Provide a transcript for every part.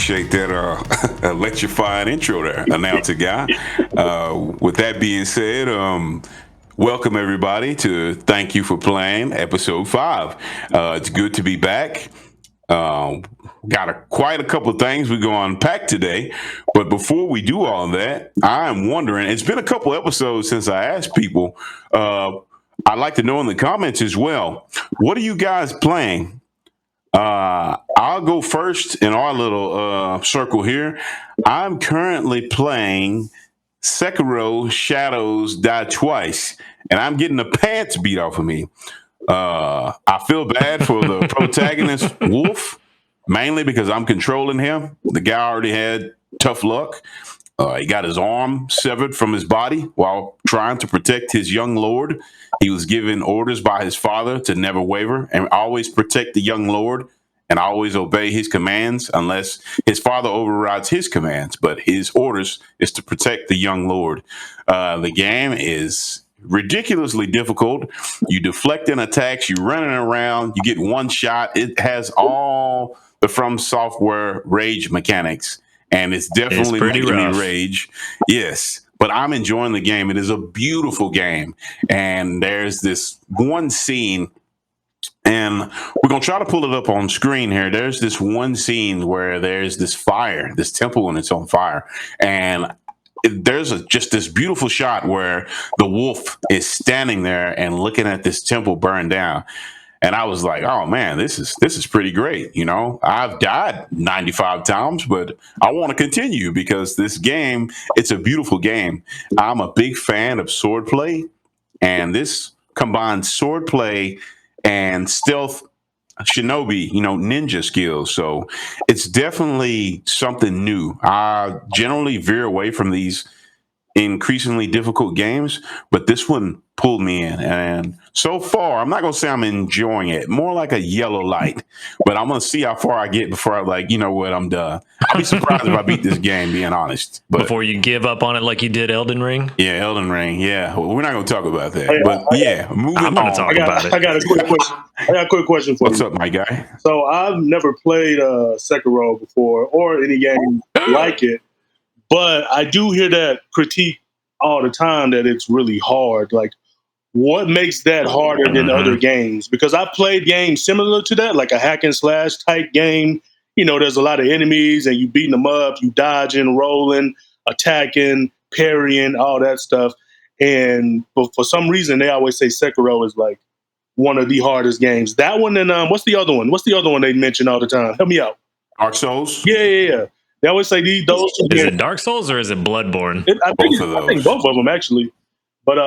appreciate that electrifying intro there, announcer guy. With that being said, welcome everybody to Thank You for Playing, episode 5. It's good to be back. Got quite a couple of things we're going to unpack today. But before we do all that, I'm wondering, it's been a couple episodes since I asked people. I'd like to know in the comments as well, what are you guys playing? I'll go first in our little circle here. I'm currently playing Sekiro Shadows Die Twice, and I'm getting the pants beat off of me. I feel bad for the protagonist, Wolf, mainly because I'm controlling him. The guy already had tough luck. He got his arm severed from his body while trying to protect his young lord. He was given orders by his father to never waver and always protect the young lord and always obey his commands unless his father overrides his commands. But his orders is to protect the young lord. The game is ridiculously difficult. You deflecting attacks, you running around, you get one shot. It has all the From Software rage mechanics, and it's definitely making me rage. Yes, but I'm enjoying the game. It is a beautiful game, and there's this one scene, and we're going to try to pull it up on screen here. There's this one scene where there's this fire, this temple, and it's on fire, and there's just this beautiful shot where the wolf is standing there and looking at this temple burn down. And I was like, oh man, this is pretty great. You know, I've died 95 times, but I want to continue because this game, it's a beautiful game. I'm a big fan of swordplay, and this combines swordplay and stealth shinobi, ninja skills. So it's definitely something new. I generally veer away from these increasingly difficult games, but this one pulled me in, and so far I'm not gonna say I'm enjoying it, more like a yellow light, but I'm gonna see how far I get before I'm like, you know what, I'm done. I'll be surprised if I beat this game, being honest. But before you give up on it like you did Elden Ring? Yeah, Elden Ring. Yeah, we're not gonna talk about that. But moving on. I'm gonna talk about it. I got a quick question for you. What's up, my guy? So I've never played Sekiro before or any game like it, but I do hear that critique all the time that it's really hard. Like, what makes that harder than other games? Because I've played games similar to that, like a hack and slash type game. There's a lot of enemies and you beating them up, you dodging, rolling, attacking, parrying, all that stuff. But for some reason, they always say Sekiro is like one of the hardest games. That one, and what's the other one? What's the other one they mention all the time? Help me out. Dark Souls? Yeah. They always say those two games. Is it Dark Souls or is it Bloodborne? I think both of them, actually. But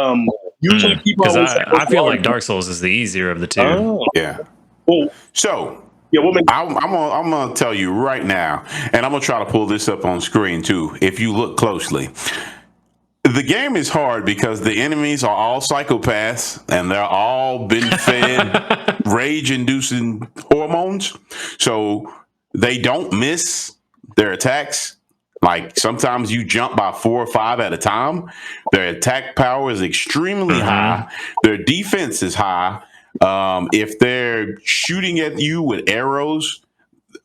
usually people always say I feel like Dark Souls is the easier of the two. Oh. Yeah. Well, so yeah, I'm gonna tell you right now, and I'm gonna try to pull this up on screen too. If you look closely, the game is hard because the enemies are all psychopaths and they're all been fed rage-inducing hormones, so they don't miss their attacks. Like sometimes you jump by 4 or 5 at a time. Their attack power is extremely high. Their defense is high. If they're shooting at you with arrows,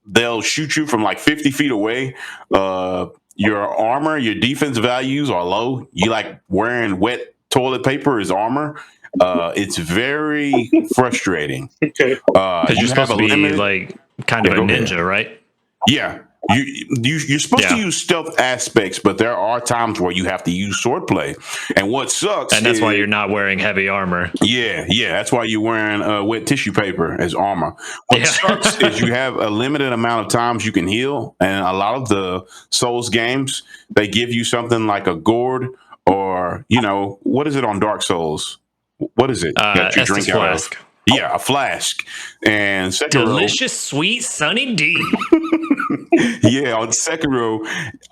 they'll shoot you from like 50 feet away. Your armor, your defense values are low. You like wearing wet toilet paper as armor. It's very frustrating. Okay. Because you're supposed to be like kind of a ninja, right? Yeah. You're supposed to use stealth aspects, but there are times where you have to use swordplay. And what sucks, and that's why you're not wearing heavy armor. Yeah, that's why you're wearing wet tissue paper as armor. What sucks is you have a limited amount of times you can heal, and a lot of the Souls games, they give you something like a gourd, or what is it on Dark Souls? What is it that you drink out of? Yeah, a flask. And Sekiro, delicious, sweet, sunny D. Yeah, on Sekiro,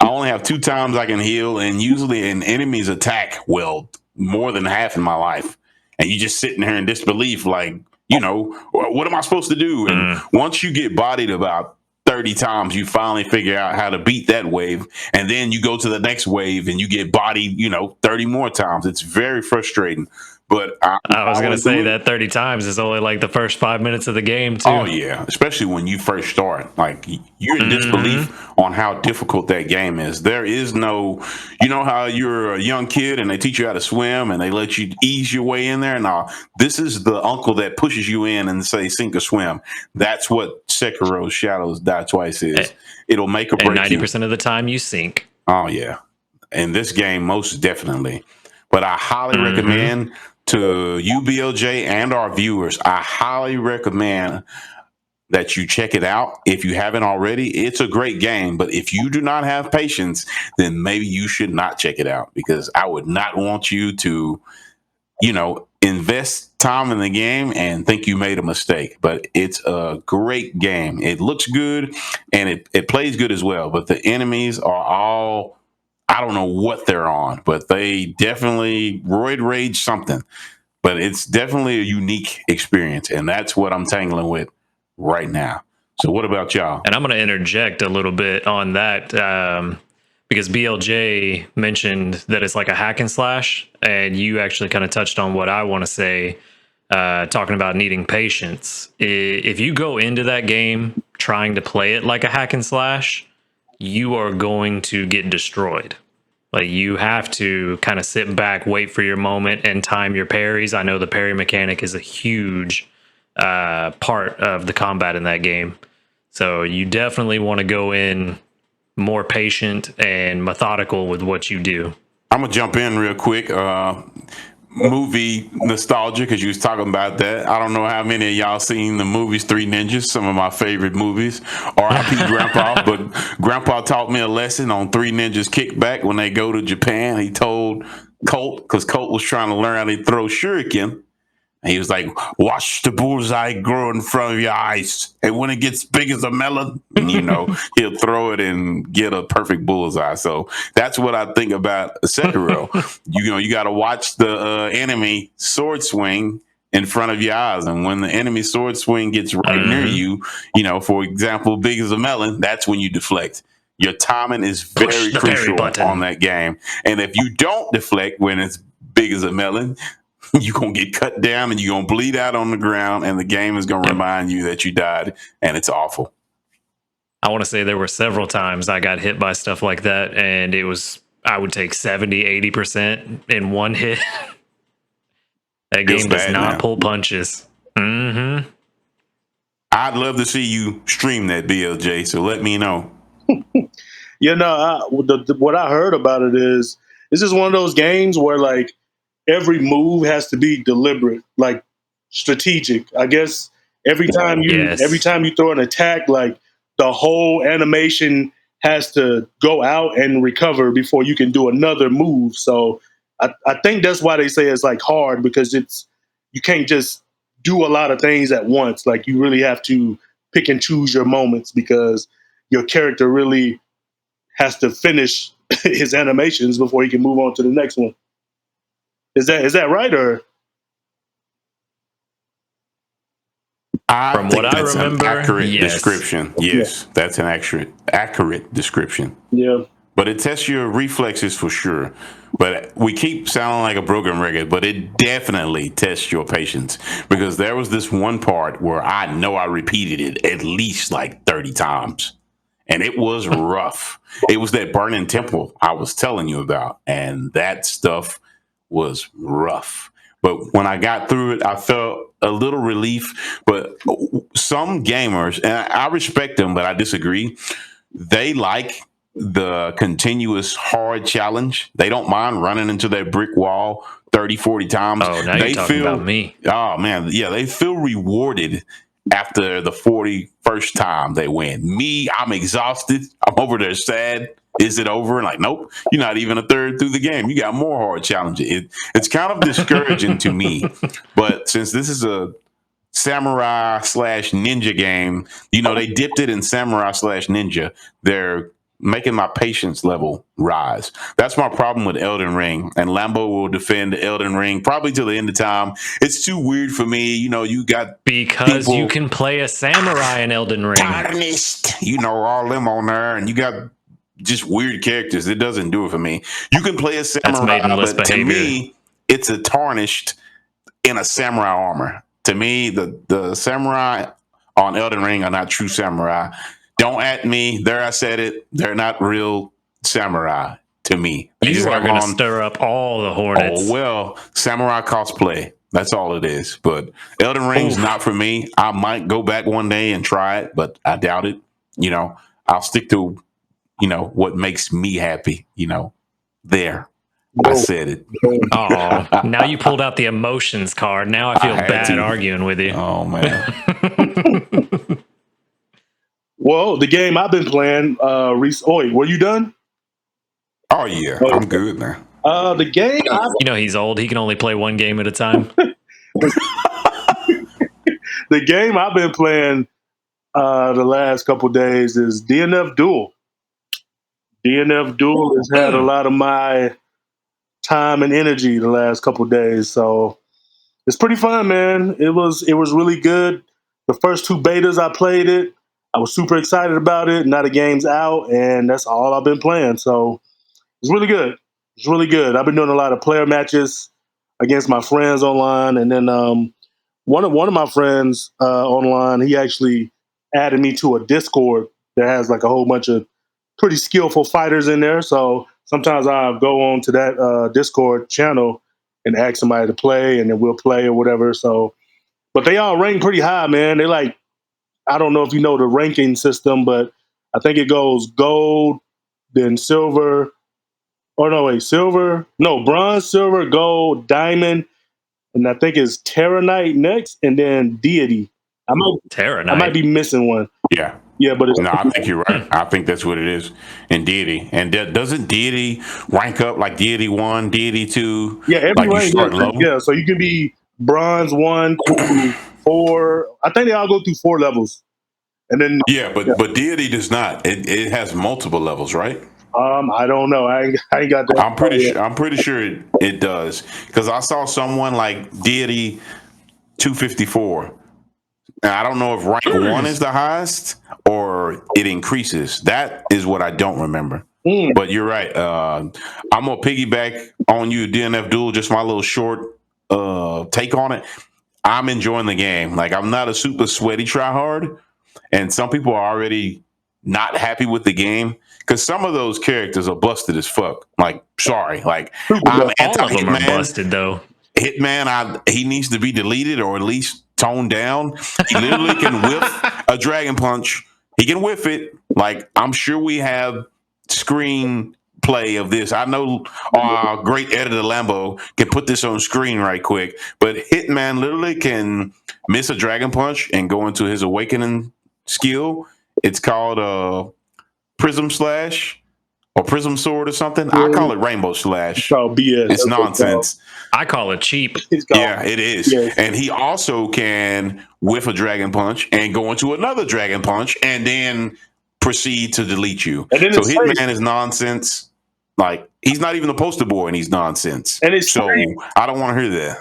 I only have 2 times I can heal, and usually an enemy's attack more than half in my life. And you just sitting here in disbelief, like, what am I supposed to do? And once you get bodied about 30 times, you finally figure out how to beat that wave. And then you go to the next wave and you get bodied, 30 more times. It's very frustrating. But I was going to say that 30 times is only like the first 5 minutes of the game, too. Oh, yeah. Especially when you first start. Like, you're in disbelief on how difficult that game is. There is no, you know how you're a young kid and they teach you how to swim and they let you ease your way in there? No, this is the uncle that pushes you in and say, sink or swim. That's what Sekiro's Shadows Die Twice is. It'll make or break you. And 90% of the time you sink. Oh, yeah. In this game, most definitely. But I highly recommend to you, BLJ, and our viewers, I highly recommend that you check it out. If you haven't already, it's a great game. But if you do not have patience, then maybe you should not check it out, because I would not want you to, invest time in the game and think you made a mistake. But it's a great game. It looks good and it plays good as well. But the enemies are all, I don't know what they're on, but they definitely roid rage something. But it's definitely a unique experience, and that's what I'm tangling with right now. So what about y'all? And I'm going to interject a little bit on that because BLJ mentioned that it's like a hack and slash, and you actually kind of touched on what I want to say, talking about needing patience. If you go into that game trying to play it like a hack and slash, you are going to get destroyed. Like, you have to kind of sit back, wait for your moment, and time your parries. I know the parry mechanic is a huge part of the combat in that game. So you definitely want to go in more patient and methodical with what you do. I'm going to jump in real quick. Movie nostalgia, because you was talking about that. I don't know how many of y'all seen the movies Three Ninjas, some of my favorite movies. R.I.P. Grandpa, but Grandpa taught me a lesson on Three Ninjas Kickback when they go to Japan. He told Colt, because Colt was trying to learn how to throw shuriken. And he was like, watch the bullseye grow in front of your eyes. And when it gets big as a melon, he'll throw it and get a perfect bullseye. So that's what I think about Sekiro. You got to watch the enemy sword swing in front of your eyes. And when the enemy sword swing gets right near you, for example, big as a melon, that's when you deflect. Your timing is very crucial on that game. And if you don't deflect when it's big as a melon, you're going to get cut down and you're going to bleed out on the ground, and the game is going to remind you that you died, and it's awful. I want to say there were several times I got hit by stuff like that, and I would take 70, 80% in one hit. That game does not pull punches. I'd love to see you stream that, BLJ, so let me know. What I heard about it is, this is one of those games where, like, every move has to be deliberate, like strategic. I guess every time you throw an attack, like, the whole animation has to go out and recover before you can do another move. So I think that's why they say it's like hard, because you can't just do a lot of things at once. Like, you really have to pick and choose your moments, because your character really has to finish his animations before he can move on to the next one. Is that right, or? From what I remember, an accurate description. Yes, that's an accurate description. Yeah. But it tests your reflexes for sure. But we keep sounding like a broken record, but it definitely tests your patience, because there was this one part where I know I repeated it at least like 30 times. And it was rough. It was that burning temple I was telling you about. And that stuff was rough. But when I got through it, I felt a little relief. But some gamers, and I respect them, but I disagree, they like the continuous hard challenge. They don't mind running into that brick wall 30, 40 times. Oh, now you're talking about me. Oh, man. Yeah, they feel rewarded after the 41st time they win. Me, I'm exhausted. I'm over there sad. Is it over? And like, nope, you're not even a third through the game. You got more hard challenges. It's kind of discouraging to me. But since this is a samurai / ninja game, they dipped it in samurai / ninja. They're making my patience level rise. That's my problem with Elden Ring. And Lambo will defend Elden Ring probably till the end of time. It's too weird for me. You got because you can play a samurai in Elden Ring. Tarnished, all them on there, and you got just weird characters. It doesn't do it for me. You can play a samurai, but to me, it's a tarnished in a samurai armor. To me, the samurai on Elden Ring are not true samurai. Don't at me. There, I said it. They're not real samurai to me. They just You are have going to on. stir up all the Oh hornets. well, samurai cosplay. That's all it is. But Elden Ring's Oof. not for me. I might go back one day and try it, but I doubt it. I'll stick to what makes me happy. There. I said it. Oh, now you pulled out the emotions card. Now I feel had bad to. arguing with you. Oh man. Well, the game I've been playing, wait, were you done? Oh yeah, I'm good now. The game You know he's old. He can only play one game at a time. the game I've been playing the last couple days is DNF Duel. DNF Duel has had a lot of my time and energy the last couple days, so it's pretty fun, man. It was really good. The first two betas I played it, I was super excited about it. Now the game's out, and that's all I've been playing. So it's really good. It's really good. I've been doing a lot of player matches against my friends online, and then one of my friends online, he actually added me to a Discord that has like a whole bunch of pretty skillful fighters in there. So sometimes I go on to that Discord channel and ask somebody to play, and then we'll play or whatever. So, but they all rank pretty high, man. They like, I don't know if you know the ranking system, but I think it goes gold, then silver. Or no, wait, silver, no, bronze, silver, gold, diamond, and I think it's Terranite next, and then deity. I might be missing one. Yeah. Yeah, but it's No, I think you're right. I think that's what it is in deity. And doesn't deity rank up like deity 1, deity 2? yeah, every Like you rank. start low? Yeah, so you can be bronze 1 through 4. I think they all go through 4 levels, and then Yeah, but deity does not. It has multiple levels, right? I don't know. I ain't got that. I'm pretty sure it does, because I saw someone like deity 254. Now, I don't know if rank 1 is the highest or it increases. That is what I don't remember. But you're right. I'm gonna piggyback on you, DNF Duel. Just my little short take on it. I'm enjoying the game. Like, I'm not a super sweaty tryhard, and some people are already not happy with the game because some of those characters are busted as fuck. Like, sorry, like I'm All of them are anti-Hitman. busted though. Hitman, he needs to be deleted or at least toned down. He literally can whiff a dragon punch. He can whiff it. Like, I'm sure we have screen play of this. I know our great editor Lambo can put this on screen right quick, but Hitman literally can miss a dragon punch and go into his awakening skill. It's called Prism Slash or Prism Sword or something. I call it Rainbow Slash. It's called BS. It's nonsense. I call it cheap. Yeah, it is. Yes. And he also can whiff a dragon punch and go into another dragon punch and then proceed to delete you. So Hitman is nonsense. Like, he's not even the poster boy and he's nonsense. And it's so safe. I don't want to hear that.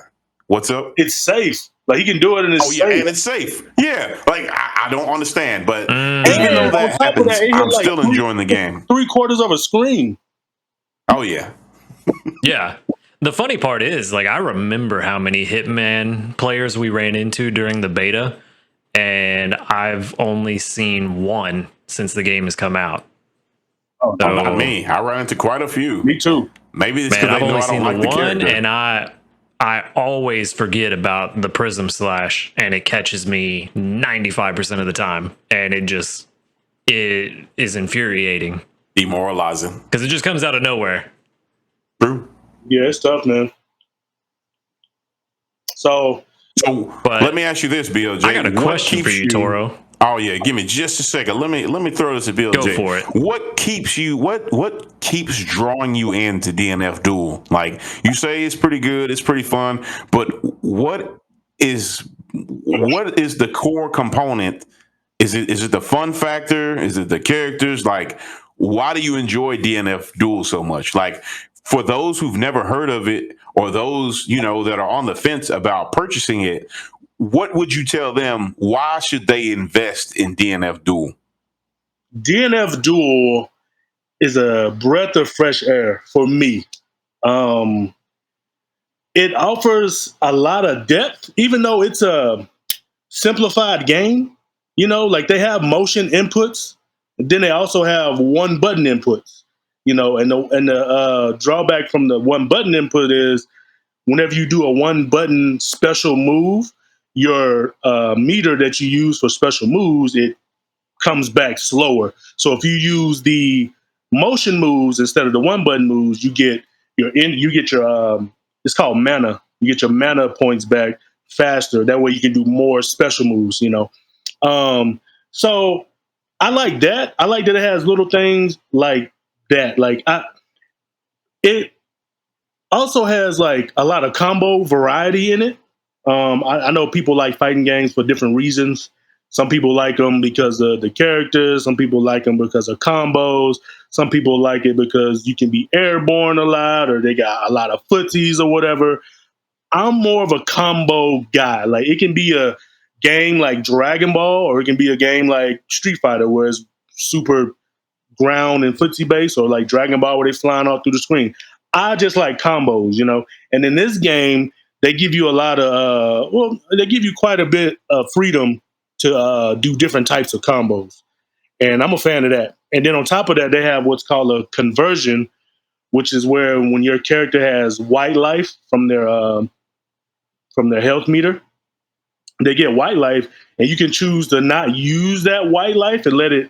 What's up? It's safe. Like, he can do it and it's safe. And it's safe. Yeah. Like, I don't understand. But even though that happens, I'm still enjoying the game. 3/4 of a screen. Oh, yeah. Yeah. The funny part is, like, I remember how many Hitman players we ran into during the beta, and I've only seen one since the game has come out. Oh, so, not me. I ran into quite a few. Me too. Maybe it's because they know I don't like the character. And I always forget about the Prism Slash, and it catches me 95% of the time, and it is infuriating. Demoralizing. Because it just comes out of nowhere. True. Yeah, it's tough, man. So let me ask you this, BLJ. I got a question for you, Toro. Oh yeah, give me just a second. Let me throw this at BLJ. Go for it. What keeps you? What keeps drawing you into DNF Duel? Like, you say it's pretty good, it's pretty fun, but what is the core component? Is it the fun factor? Is it the characters? Like, why do you enjoy DNF Duel so much? Like, for those who've never heard of it, or those, that are on the fence about purchasing it, what would you tell them? Why should they invest in DNF Duel? DNF Duel is a breath of fresh air for me. it offers a lot of depth, even though it's a simplified game. You know, like they have motion inputs, and then they also have one button inputs. You know, and the drawback from the one button input is whenever you do a one button special move, your meter that you use for special moves, it comes back slower. So if you use the motion moves instead of the one button moves, you get your it's called mana. You get your mana points back faster. That way you can do more special moves, you know. So I like that. I like that it has little things like that. It also has like a lot of combo variety in it. I know people like fighting games for different reasons. Some people like them because of the characters. Some people like them because of combos. Some people like it because you can be airborne a lot, or they got a lot of footsies or whatever. I'm more of a combo guy. Like it can be a game like Dragon Ball, or it can be a game like Street Fighter, where it's super ground and footsie based, or like Dragon Ball where they flying all through the screen. I just like combos, you know. And in this game, they give you a lot of they give you quite a bit of freedom to do different types of combos, and I'm a fan of that. And then on top of that, they have what's called a conversion, which is where when your character has white life from their health meter, they get white life, and you can choose to not use that white life and let it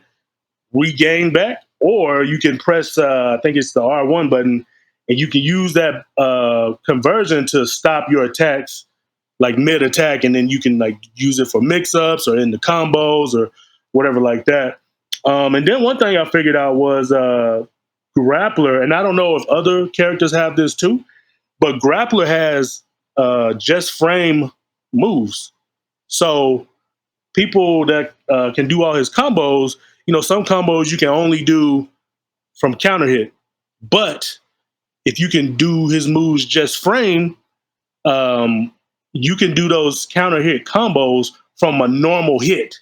regain back, or you can press I think it's the R1 button, and you can use that conversion to stop your attacks like mid attack, and then you can like use it for mix ups or in the combos or whatever like that. And then one thing I figured out was grappler, and I don't know if other characters have this too, but grappler has just frame moves. So people that can do all his combos, you know, some combos you can only do from counter hit, but if you can do his moves just frame, you can do those counter hit combos from a normal hit.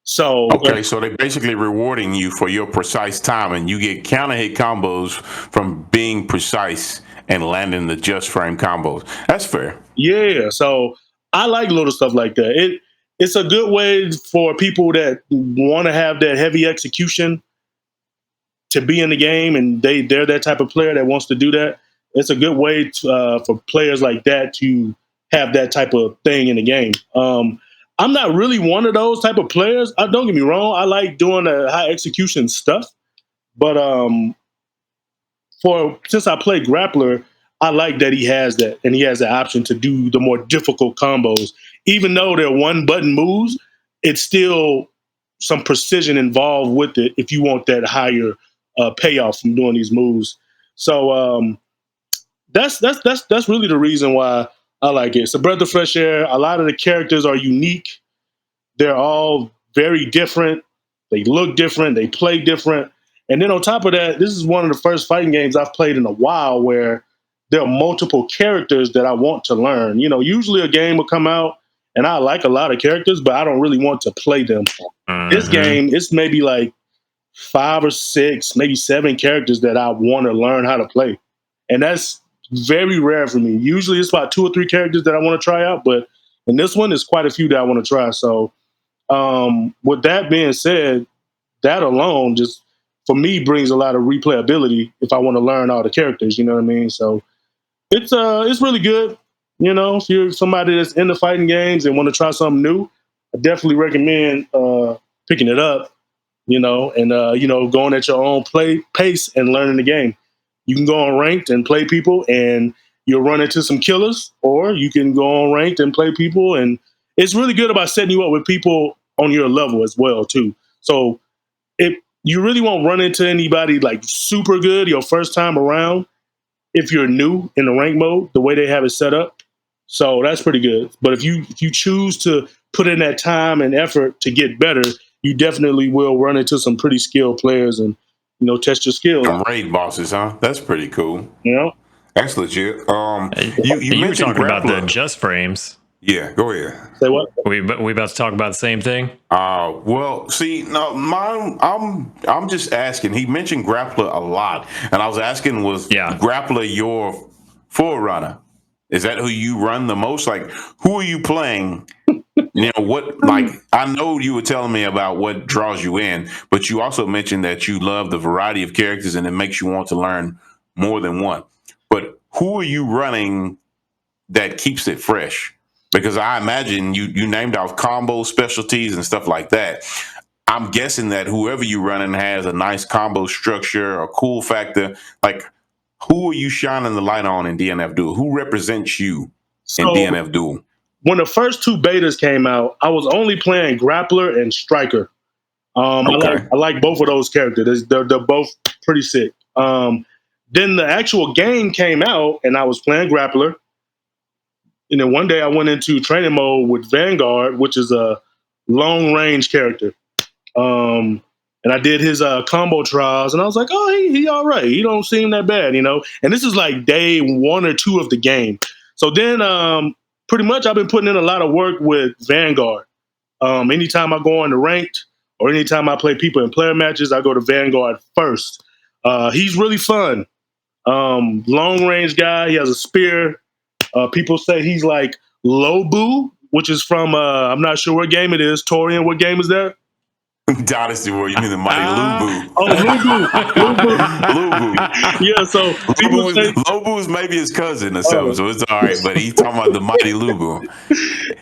So Okay, so they're basically rewarding you for your precise time, and you get counter hit combos from being precise and landing the just frame combos. That's fair. yeah, so I like little stuff like that. It's a good way for people that want to have that heavy execution to be in the game, and they're that type of player that wants to do that. It's a good way to, for players like that to have that type of thing in the game. I'm not really one of those type of players. Don't get me wrong. I like doing the high execution stuff, but for since I play grappler, I like that he has that, and he has the option to do the more difficult combos. Even though they're one button moves, it's still some precision involved with it if you want that higher payoff from doing these moves. So that's really the reason why I like it. It's a breath of fresh air. A lot of the characters are unique. They're all very different. They look different. They play different. And then on top of that, this is one of the first fighting games I've played in a while where there are multiple characters that I want to learn. You know, usually a game will come out and I like a lot of characters, but I don't really want to play them. This game, it's maybe like 5 or 6, maybe 7 characters that I want to learn how to play. And that's very rare for me. Usually it's about 2 or 3 characters that I want to try out, but in this one, there's quite a few that I want to try. So with that being said, that alone just for me brings a lot of replayability if I want to learn all the characters, you know what I mean? So it's really good. You know, if you're somebody that's into fighting games and want to try something new, I definitely recommend picking it up, you know, and you know, going at your own pace and learning the game. You can go on ranked and play people and you'll run into some killers, or you can go on ranked and play people, and it's really good about setting you up with people on your level as well too. So if you really won't run into anybody like super good your first time around if you're new in the rank mode, the way they have it set up. So that's pretty good. But if you choose to put in that time and effort to get better, you definitely will run into some pretty skilled players and, you know, test your skills. Some raid bosses, huh? That's pretty cool. You know, That's legit. You were mentioned talking about the grappler. just frames. Yeah, go ahead. say what? We about to talk about the same thing. Well, see, no, I'm just asking. He mentioned grappler a lot, and I was asking, was Yeah. grappler your forerunner? Is that who you run the most? Like, who are you playing? You know what? Like, I know you were telling me about what draws you in, but you also mentioned that you love the variety of characters and it makes you want to learn more than one. But who are you running that keeps it fresh? Because I imagine you named off combo specialties and stuff like that. I'm guessing that whoever you running has a nice combo structure, a cool factor. Like, who are you shining the light on in DNF Duel? Who represents you in So DNF Duel? when the first two betas came out, I was only playing Grappler and Striker. Okay. I like both of those characters. They're both pretty sick. Then the actual game came out, and I was playing Grappler. And then one day I went into training mode with Vanguard, which is a long range character. And I did his combo trials, and I was like, oh, he all right. He don't seem that bad, you know. And this is like day 1 or 2 of the game. So then, pretty much, I've been putting in a lot of work with Vanguard. Anytime I go on the ranked, or anytime I play people in player matches, I go to Vanguard first. He's really fun. Long range guy. He has a spear. People say he's like Lobu, which is from I'm not sure what game it is. Torian, what game is that? Dynasty War, you mean the mighty Lubu? Oh, Lubu. Lubu. Yeah, so people say Lobu is maybe his cousin or something, so it's all right. But he's talking about the mighty Lubu.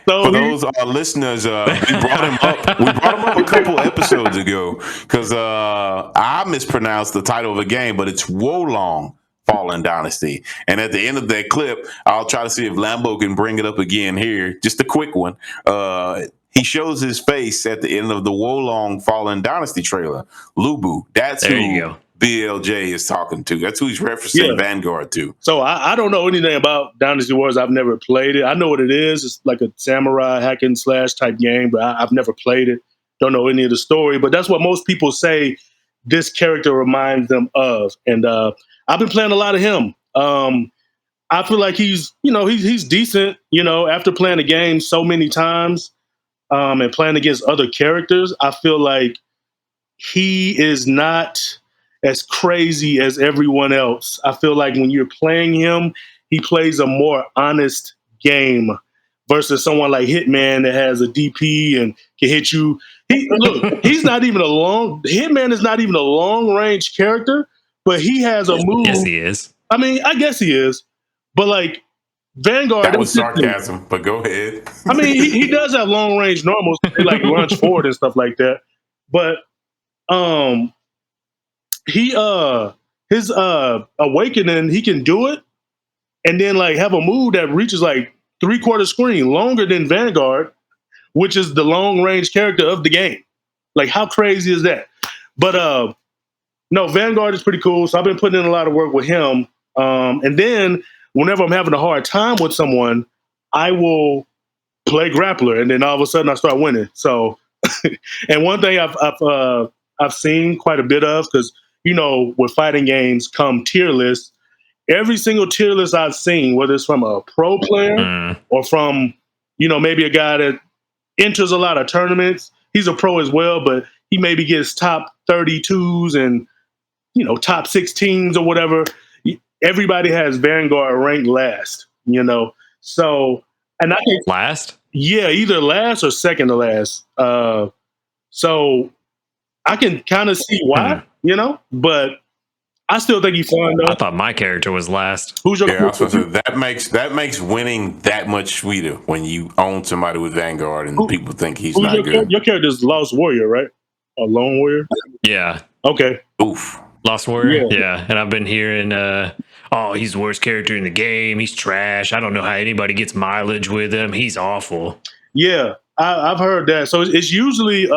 so For those listeners, we brought him up. We brought him up a couple episodes ago because I mispronounced the title of the game, but it's Wolong Fallen Dynasty. And at the end of that clip, I'll try to see if Lambo can bring it up again here. Just a quick one. He shows his face at the end of the Wolong Fallen Dynasty trailer. Lubu. That's There who you go. BLJ is talking to. That's who he's referencing Vanguard to. So I don't know anything about Dynasty Wars. I've never played it. I know what it is. It's like a samurai hack and slash type game, but I've never played it. Don't know any of the story, but that's what most people say this character reminds them of. And I've been playing a lot of him. I feel like he's decent, after playing the game so many times and playing against other characters. I feel like he is not as crazy as everyone else. I feel like when you're playing him, he plays a more honest game versus someone like Hitman that has a DP and can hit you. He's not even Hitman is not even a long range character, but he has a move. Yes, he is. I mean, I guess he is, but like Vanguard. That was sarcasm, but go ahead. I mean, he does have long range normals. They like launch forward and stuff like that, but his awakening, he can do it and then like have a move that reaches like 3/4 screen, longer than Vanguard, which is the long range character of the game. Like, how crazy is that? But no, Vanguard is pretty cool. So I've been putting in a lot of work with him. And then whenever I'm having a hard time with someone, I will play Grappler, and then all of a sudden I start winning. So, and one thing I've seen quite a bit of, because with fighting games come tier lists. Every single tier list I've seen, whether it's from a pro player or from maybe a guy that enters a lot of tournaments, he's a pro as well, but he maybe gets top 32s and top 16s or whatever. Everybody has Vanguard ranked last. So, and I think last. Yeah, either last or second to last. So I can kind of see why, but I still think he's fun though. I thought my character was last. Who's your that makes winning that much sweeter when you own somebody with Vanguard and people think he's not good. Your character is Lost Warrior, right? A Lone Warrior? Yeah. Okay. Oof. Lost Warrior? Yeah. And I've been hearing, he's the worst character in the game. He's trash. I don't know how anybody gets mileage with him. He's awful. Yeah, I've heard that. So it's usually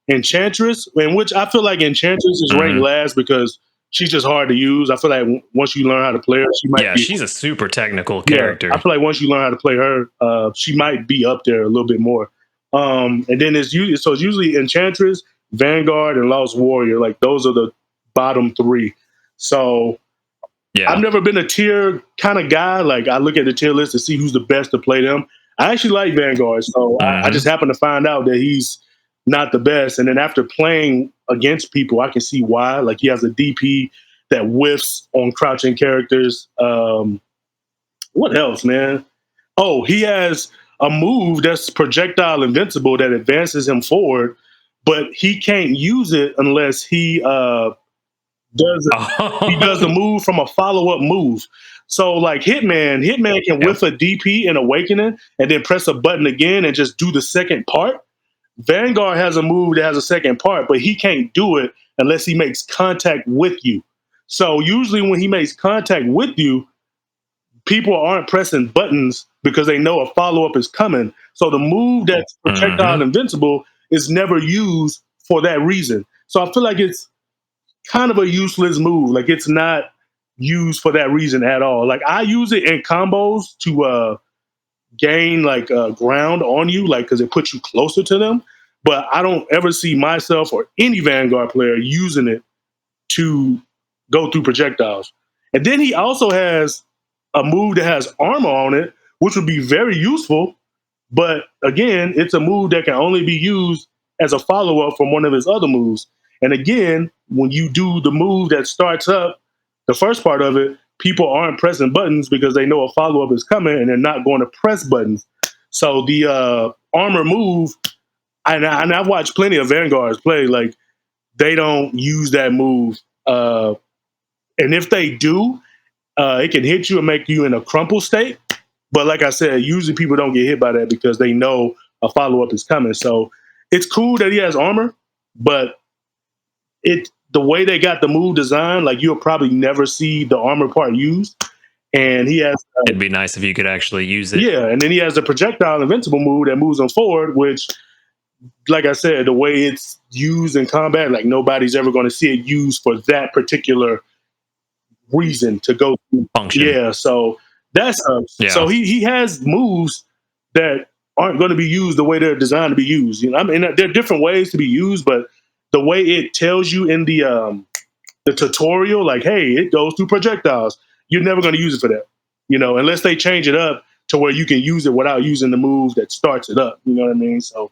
Enchantress, in which I feel like Enchantress is ranked last because she's just hard to use. I feel like once you learn how to play her, she might. Yeah, she's a super technical character. I feel like once you learn how to play her, she might be up there a little bit more. And then it's usually Enchantress, Vanguard, and Lost Warrior. Like those are the bottom 3. So yeah, I've never been a tier kind of guy. Like I look at the tier list to see who's the best to play them. I actually like Vanguard, so I just happened to find out that he's not the best. And then after playing against people, I can see why. Like he has a DP that whiffs on crouching characters. What else, man? Oh, he has a move that's projectile invincible that advances him forward, but he can't use it unless does he does a Oh, move from a follow up move. So like Hitman can yep. whiff a DP in Awakening and then press a button again and just do the second part. Vanguard has a move that has a second part, but he can't do it unless he makes contact with you. So usually when he makes contact with you, people aren't pressing buttons because they know a follow up is coming. So the move that's projectile Hmm. invincible is never used for that reason. So I feel like it's kind of a useless move. Like it's not used for that reason at all. Like I use it in combos to gain like ground on you, like because it puts you closer to them. But I don't ever see myself or any Vanguard player using it to go through projectiles. And then he also has a move that has armor on it, which would be very useful. But again, it's a move that can only be used as a follow up from one of his other moves. And again, when you do the move that starts up the first part of it, people aren't pressing buttons because they know a follow up is coming and they're not going to press buttons. So the armor move, and I've watched plenty of Vanguards play, like they don't use that move. And if they do, it can hit you and make you in a crumple state. But like I said, usually people don't get hit by that because they know a follow up is coming. So it's cool that he has armor, but the way they got the move designed, like you'll probably never see the armor part used. And he has, It'd be nice if you could actually use it. yeah, and then he has the projectile invincible move that moves him forward, which, like I said, the way it's used in combat, like nobody's ever going to see it used for that particular reason to go through. Function. Yeah, so that's so Yeah. he has moves that aren't going to be used the way they're designed to be used. You know, I mean, there are different ways to be used, but the way it tells you in the tutorial, like, hey, it goes through projectiles, you're never going to use it for that. You know, unless they change it up to where you can use it without using the move that starts it up. You know what I mean? So,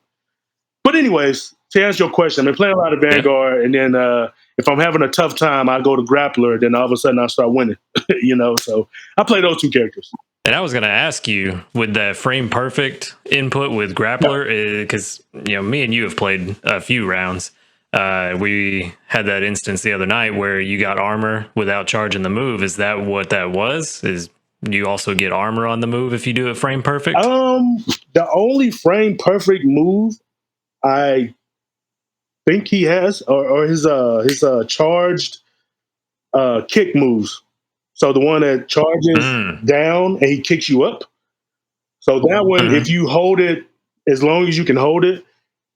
but anyways, to answer your question, I've been playing a lot of Yeah. Vanguard, and then if I'm having a tough time, I go to Grappler. Then all of a sudden, I start winning. You know, so I play those two characters. And I was going to ask you with the frame perfect input with grappler, because me and you have played a few rounds. We had that instance the other night where you got armor without charging the move. Is that what that was? Is you also get armor on the move if you do it frame perfect? The only frame perfect move I think he has, or his charged kick moves. So the one that charges down and he kicks you up. So that one, if you hold it as long as you can hold it,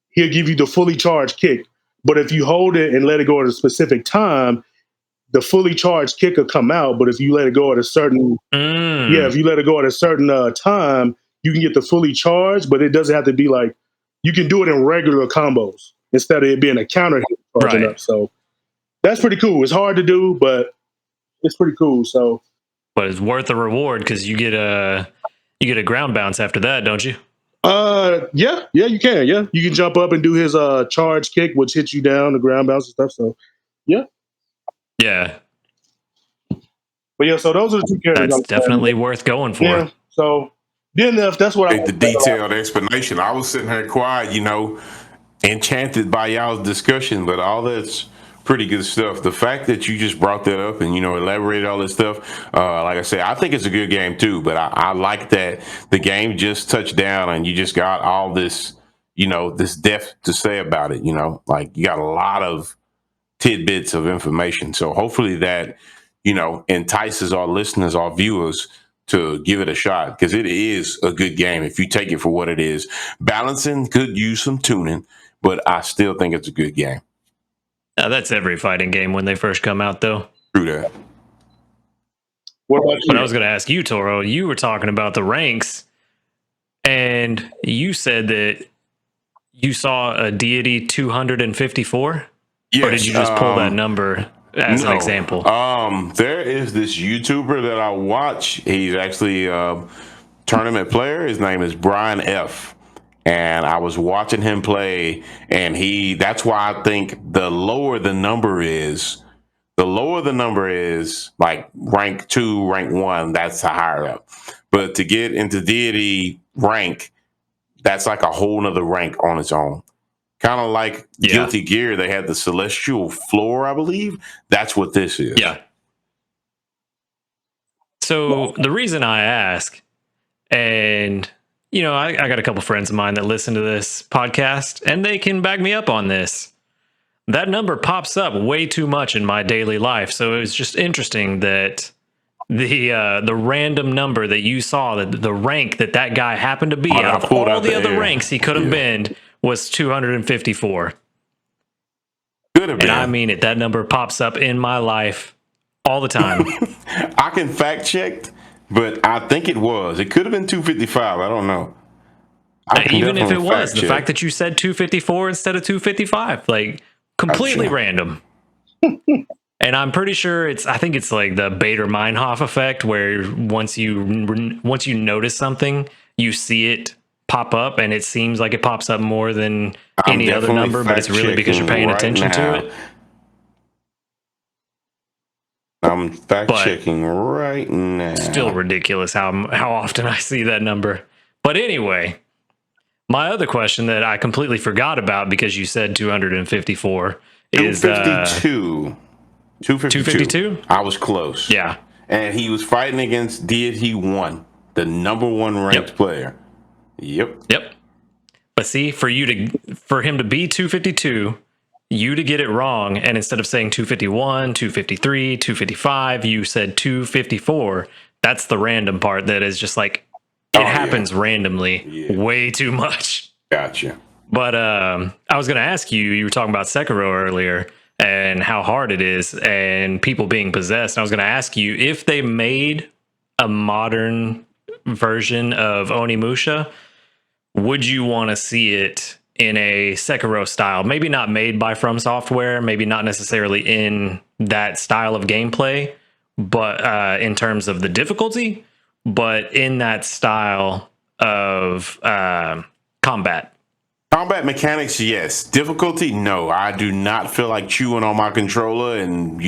he'll give you the fully charged kick. But if you hold it and let it go at a specific time, the fully charged kick will come out. But if you let it go at a certain, yeah, if you let it go at a certain time, you can get the fully charged. But it doesn't have to be like, you can do it in regular combos instead of it being a counter hit charging Right. up. So that's pretty cool. It's hard to do, but it's pretty cool. So, But it's worth the reward because you get a ground bounce after that, don't you? yeah, you can. Yeah, you can jump up and do his charge kick, which hits you down, the ground bounce and stuff. So, yeah. Yeah. But yeah, so those are the two characters. That's definitely worth going for. Yeah. So, DNF, that's what I The detailed explanation. I was sitting here quiet, enchanted by y'all's discussion, but all that's pretty good stuff. The fact that you just brought that up and elaborated all this stuff, like I said, I think it's a good game too. But I like that the game just touched down and you just got all this, this depth to say about it. Like you got a lot of tidbits of information. So hopefully that entices our listeners, our viewers, to give it a shot because it is a good game if you take it for what it is. Balancing could use some tuning, but I still think it's a good game. Now, that's every fighting game when they first come out, though. True that. What about you? But I was going to ask you, Toro, you were talking about the ranks, and you said that you saw a deity 254? Yes, or did you just pull that number as an example? There is this YouTuber that I watch. He's actually a tournament player. His name is Brian F. And I was watching him play, and that's why I think the lower the number is, The lower the number is, like rank 2, rank 1, that's a higher up. But to get into deity rank, that's like a whole nother rank on its own. Kind of like Guilty Gear, they had the celestial floor, I believe. That's what this is. Yeah. So the reason I ask, and you know, I got a couple friends of mine that listen to this podcast, and they can back me up on this. That number pops up way too much in my daily life, so it was just interesting that the random number that you saw, the rank that guy happened to be out of all the other ranks he could have been, was 254. Could have been. And I mean it. That number pops up in my life all the time. I can fact check, but I think it was. It could have been 255. I don't know. Even if it was, the fact that you said 254 instead of 255, like completely random. And I'm pretty sure I think it's like the Bader-Meinhof effect, where once you notice something, you see it pop up, and it seems like it pops up more than any other number, but it's really because you're paying attention to it. I'm fact checking right now. Still ridiculous how often I see that number. But anyway, my other question that I completely forgot about because you said 254 is 252. 252? I was close. Yeah. And he was fighting against Deity 1, the number 1 ranked player. Yep. But see, for him to be 252, you to get it wrong, and instead of saying 251, 253, 255, you said 254. That's the random part that is just like it happens randomly way too much. Gotcha. But I was going to ask you, you were talking about Sekiro earlier and how hard it is and people being possessed. And I was going to ask you if they made a modern version of Onimusha, would you want to see it in a Sekiro style? Maybe not made by From Software, maybe not necessarily in that style of gameplay, but in terms of the difficulty, but in that style of combat. Combat mechanics, yes. Difficulty, no. I do not feel like chewing on my controller and,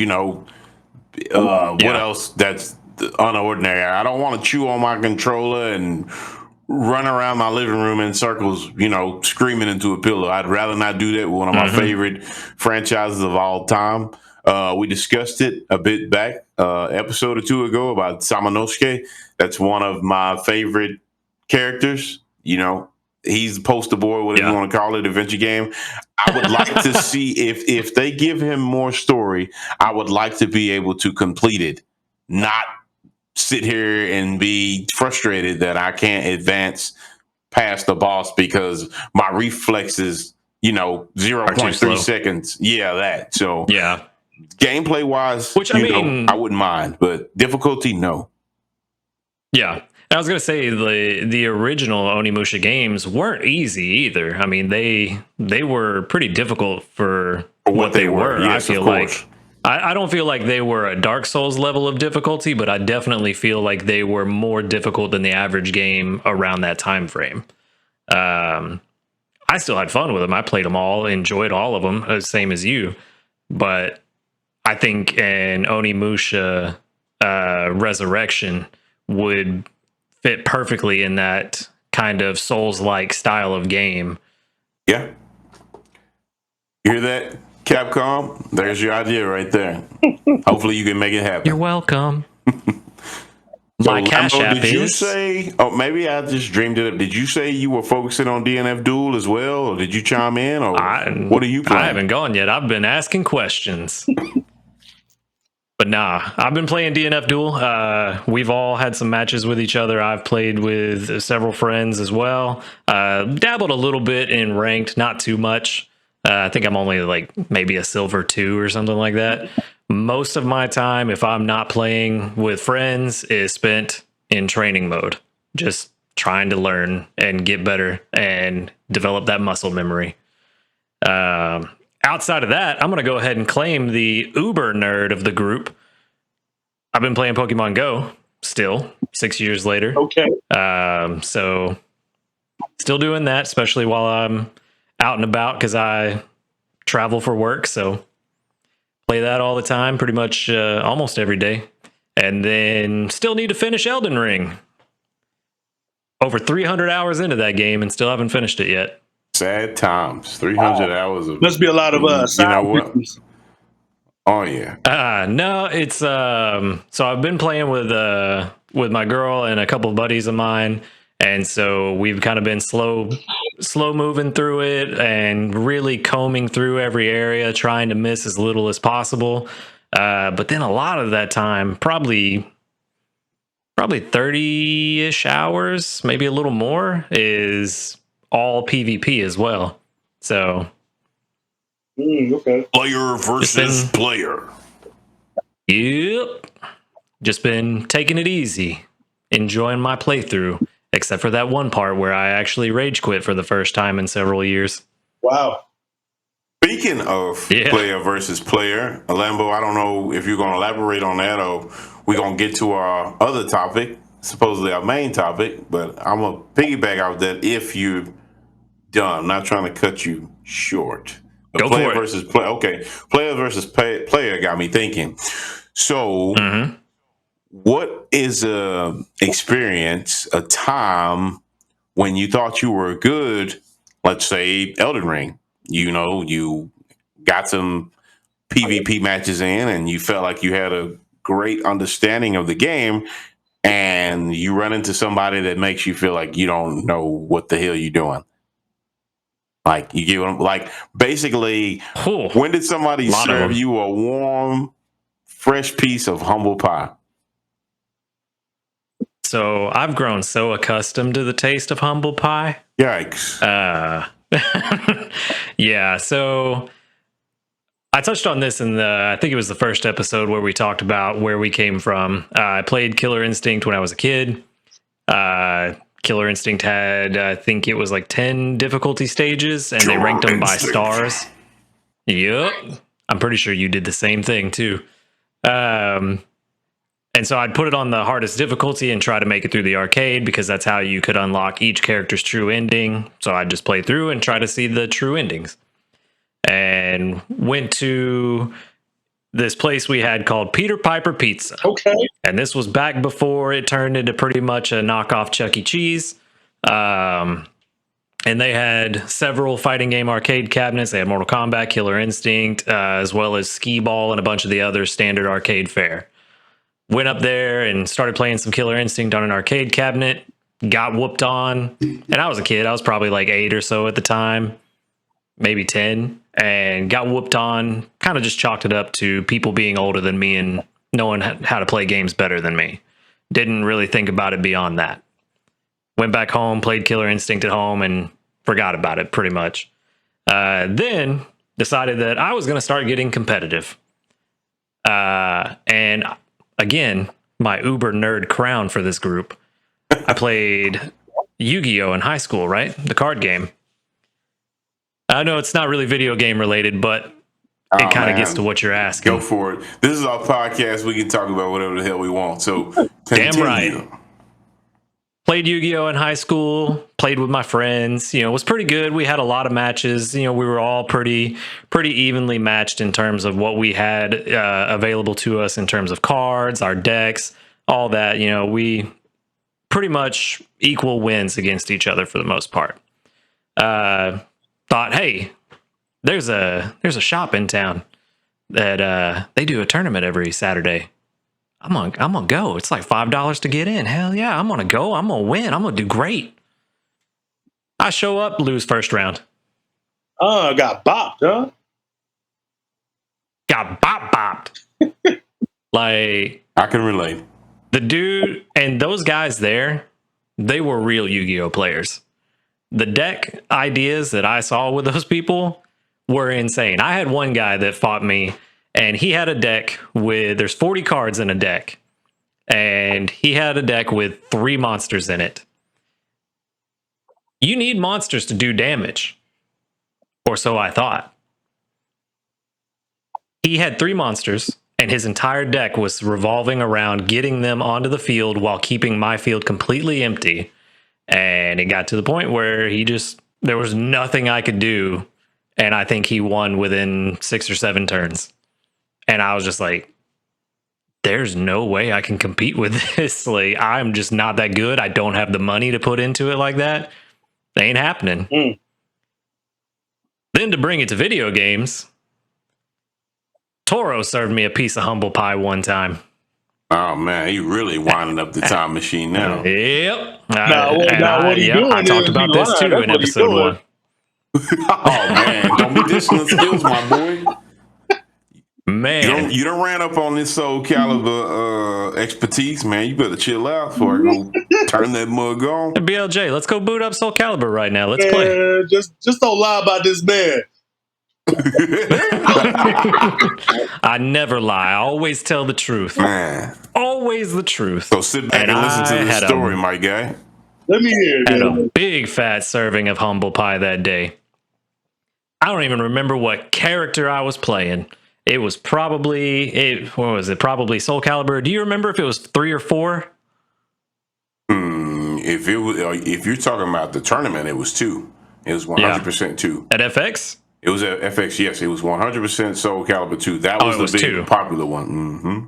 what else that's unordinary. I don't want to chew on my controller and run around my living room in circles, screaming into a pillow. I'd rather not do that with one of my favorite franchises of all time. We discussed it a bit back, episode or two ago, about Samanosuke. That's one of my favorite characters, He's the poster boy, whatever you want to call it, adventure game. I would like to see if they give him more story, I would like to be able to complete it, not sit here and be frustrated that I can't advance past the boss because my reflexes, 0.3 seconds. Yeah, that. So gameplay wise, which I mean, I wouldn't mind, but difficulty, no. Yeah. I was going to say the original Onimusha games weren't easy either. I mean, they were pretty difficult for what they were. Yes, I feel like I don't feel like they were a Dark Souls level of difficulty, but I definitely feel like they were more difficult than the average game around that time frame. I still had fun with them. I played them all, enjoyed all of them, same as you. But I think an Onimusha Resurrection would fit perfectly in that kind of Souls-like style of game. Yeah. You hear that, Capcom? There's your idea right there. Hopefully you can make it happen. You're welcome. My Cash App did you say, maybe I just dreamed it up. Did you say you were focusing on DNF Duel as well? Or did you chime in? Or what are you playing? I haven't gone yet. I've been asking questions. But nah, I've been playing DNF Duel. We've all had some matches with each other. I've played with several friends as well. Dabbled a little bit in ranked, not too much. I think I'm only like maybe a silver 2 or something like that. Most of my time, if I'm not playing with friends, is spent in training mode. Just trying to learn and get better and develop that muscle memory. Outside of that, I'm going to go ahead and claim the uber nerd of the group. I've been playing Pokemon Go still, 6 years later. Okay. So still doing that, especially while I'm out and about because I travel for work. So Play that all the time, pretty much almost every day. And then still need to finish Elden Ring. Over 300 hours into that game and still haven't finished it yet. Sad times. 300 hours of. Must be a lot of You know what? missions. Oh yeah. No, it's so I've been playing with my girl and a couple of buddies of mine, and so we've kind of been slow moving through it and really combing through every area, trying to miss as little as possible. But then a lot of that time, probably 30-ish hours, maybe a little more, is all PvP as well. So Okay. Player versus player. Yep. Just been taking it easy, enjoying my playthrough, except for that one part where I actually rage quit for the first time in several years. Wow. Speaking of player versus player, Lambo, I don't know if you're going to elaborate on that or we're going to get to our other topic, supposedly our main topic, but I'm going to piggyback off that if you're done. I'm not trying to cut you short. But Go player for it. versus player. Okay. Player versus player got me thinking. So, what is a experience, a time when you thought you were good, let's say Elden Ring? You know, you got some PvP matches in and you felt like you had a great understanding of the game, and you run into somebody that makes you feel like you don't know what the hell you're doing. Like, you get what I'm, like, basically, when did somebody serve you a warm, fresh piece of humble pie? So I've grown so accustomed to the taste of humble pie. Yikes. Yeah, so I touched on this in I think it was the first episode where we talked about where we came from. I played Killer Instinct when I was a kid. Killer Instinct had, I think it was like 10 difficulty stages, and they ranked them by stars. Yep. I'm pretty sure you did the same thing too. And so I'd put it on the hardest difficulty and try to make it through the arcade, because that's how you could unlock each character's true ending. So I'd just play through and try to see the true endings. And went to this place we had called Peter Piper Pizza. Okay. And this was back before it turned into pretty much a knockoff Chuck E. Cheese. And they had several fighting game arcade cabinets. They had Mortal Kombat, Killer Instinct, as well as Skee Ball and a bunch of the other standard arcade fare. Went up there and started playing some Killer Instinct on an arcade cabinet. Got whooped on. And I was a kid. I was probably like 8 or so at the time. Maybe 10. And got whooped on. Kind of just chalked it up to people being older than me and knowing how to play games better than me. Didn't really think about it beyond that. Went back home, played Killer Instinct at home, and forgot about it pretty much. Then decided that I was going to start getting competitive. And again, my uber nerd crown for this group. I played Yu-Gi-Oh! In high school, right? The card game. I know it's not really video game related, but it kind of gets to what you're asking. Go for it. This is our podcast. We can talk about whatever the hell we want. So, continue. Damn right. Played Yu-Gi-Oh! In high school. Played with my friends. You know, it was pretty good. We had a lot of matches. You know, we were all pretty evenly matched in terms of what we had available to us in terms of cards, our decks, all that. You know, we pretty much equal wins against each other for the most part. Thought, hey, there's a shop in town that they do a tournament every Saturday. I'm gonna go. It's like $5 to get in. Hell yeah, I'm gonna go. I'm gonna win. I'm gonna do great. I show up, lose first round. Oh, got bopped, huh? Got bopped. Like, I can relate. The dude and those guys there, they were real Yu-Gi-Oh players. The deck ideas that I saw with those people were insane. I had one guy that fought me, and he had a deck there's 40 cards in a deck, and he had a deck with 3 monsters in it. You need monsters to do damage, or so I thought. He had 3 monsters, and his entire deck was revolving around getting them onto the field while keeping my field completely empty. And it got to the point where there was nothing I could do. And I think he won within 6 or 7 turns. And I was just like, there's no way I can compete with this. Like, I'm just not that good. I don't have the money to put into it like that. It ain't happening. Then to bring it to video games, Toro served me a piece of humble pie one time. Oh man, you really winding up the time machine now. Yep. Now what are you doing? I talked about this too in episode 1. Oh man, don't be dissing the skills, my boy. Man, You don't ran up on this Soul Calibur expertise, man. You better chill out before I go turn that mug on. BLJ, let's go boot up Soul Calibur right now. Let's play. Just don't lie about this man. I never lie. I always tell the truth. Man. Always the truth. So sit back and listen to the story, my guy. Let me hear it. Had a big fat serving of humble pie that day. I don't even remember what character I was playing. It was probably Probably Soul Calibur. Do you remember if it was 3 or 4? If you're talking about the tournament, it was 2. It was 100% 2. At FX? It was at FX, yes. It was 100% Soul Calibur 2. That was the big 2. popular one. Mm-hmm.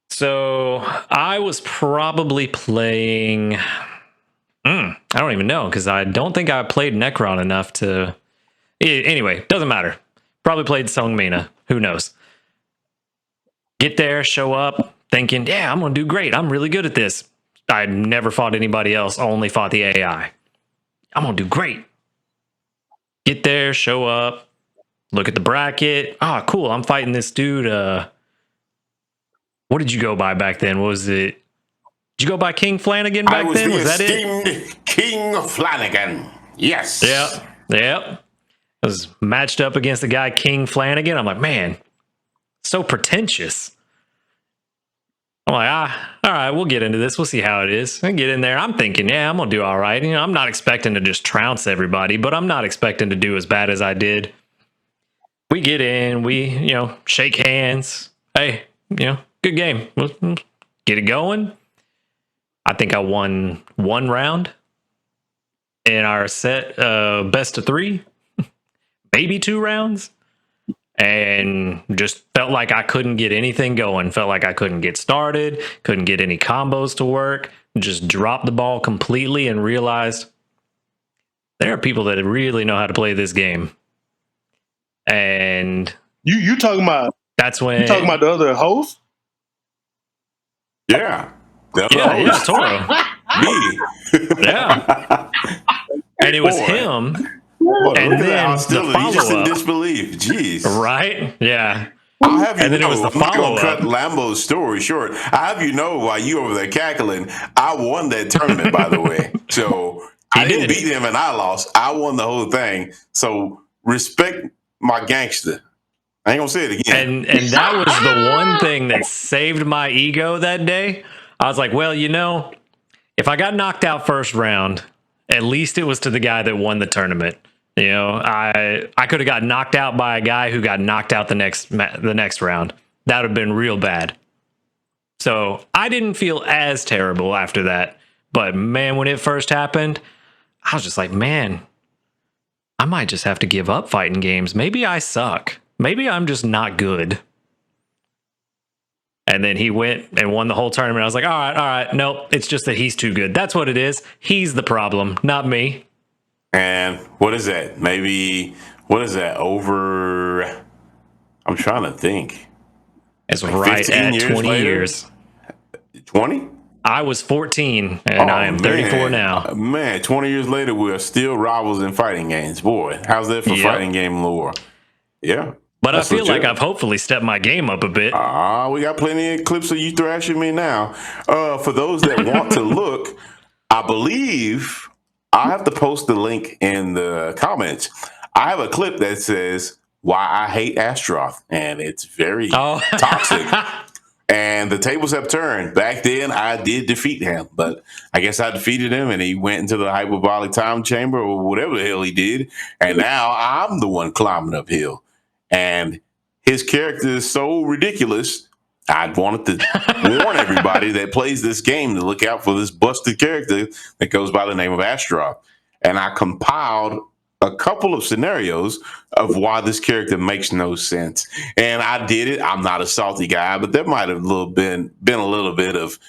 So I was probably playing. I don't even know, because I don't think I played Necron enough to. Anyway, doesn't matter. Probably played Songmina. Who knows? Get there, show up, thinking, yeah, I'm going to do great. I'm really good at this. I never fought anybody else, only fought the AI. I'm going to do great. Get there, show up, look at the bracket. Ah, cool. I'm fighting this dude. What did you go by back then? What was it? Did you go by King Flanagan back then? Was that it? King Flanagan. Yes. Yep. I was matched up against the guy King Flanagan. I'm like, man, so pretentious. I'm like, all right, we'll get into this. We'll see how it is. I get in there. I'm thinking, yeah, I'm going to do all right. I'm not expecting to just trounce everybody, but I'm not expecting to do as bad as I did. We get in, we, shake hands. Hey, good game. We'll get it going. I think I won 1 round in our set best of 3, maybe 2 rounds. And just felt like I couldn't get anything going. Felt like I couldn't get started, couldn't get any combos to work. Just dropped the ball completely and realized there are people that really know how to play this game. And you talking about? That's when you talking about the other host? Yeah. Yeah, Toro. Me. Yeah. And it was him. And then the follow-up. Just in disbelief. Jeez. Right? Yeah. I'll have you and then it was the follow-up. Cut Lambo's story short. I have you know, while you over there cackling, I won that tournament, by the way. So I didn't beat him and I lost. I won the whole thing. So respect my gangster. I ain't gonna say it again. And that was the one thing that saved my ego that day. I was like, well, if I got knocked out first round, at least it was to the guy that won the tournament. I could have got knocked out by a guy who got knocked out the next round. That would have been real bad. So I didn't feel as terrible after that. But man, when it first happened, I was just like, man, I might just have to give up fighting games. Maybe I suck. Maybe I'm just not good. And then he went and won the whole tournament. I was like, all right. Nope, it's just that he's too good. That's what it is. He's the problem, not me. And what is that? Maybe, what is that? Over, I'm trying to think. It's like right at 20 later? years. 20? I was 14, and I am 34 now. Man, 20 years later, we're still rivals in fighting games. Boy, how's that for fighting game lore? Yeah. But I feel like I've hopefully stepped my game up a bit. We got plenty of clips of you thrashing me now. For those that want to look, I believe I'll have to post the link in the comments. I have a clip that says why I hate Astroth, and it's very toxic. And the tables have turned. Back then, I did defeat him, but I guess I defeated him, and he went into the hyperbolic time chamber or whatever the hell he did. And now I'm the one climbing uphill. And his character is so ridiculous. I wanted to warn everybody that plays this game to look out for this busted character that goes by the name of Astroth. And I compiled a couple of scenarios of why this character makes no sense. And I did it. I'm not a salty guy, but there might have been a little bit of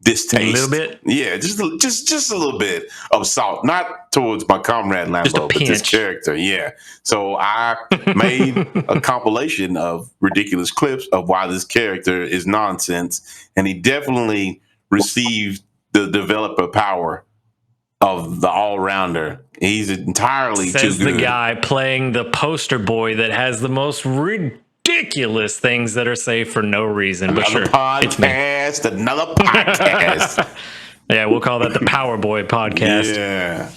distaste. A little bit? Yeah, just a little bit of salt. Not towards my comrade Lambo, but this character. Yeah. So I made a compilation of ridiculous clips of why this character is nonsense. And he definitely received the developer power of the all-rounder. He's entirely too good. Says the guy playing the poster boy that has the most ridiculous things that are saved for no reason. Another but sure, podcast, another podcast. Yeah, we'll call that the Power Boy podcast. Yeah,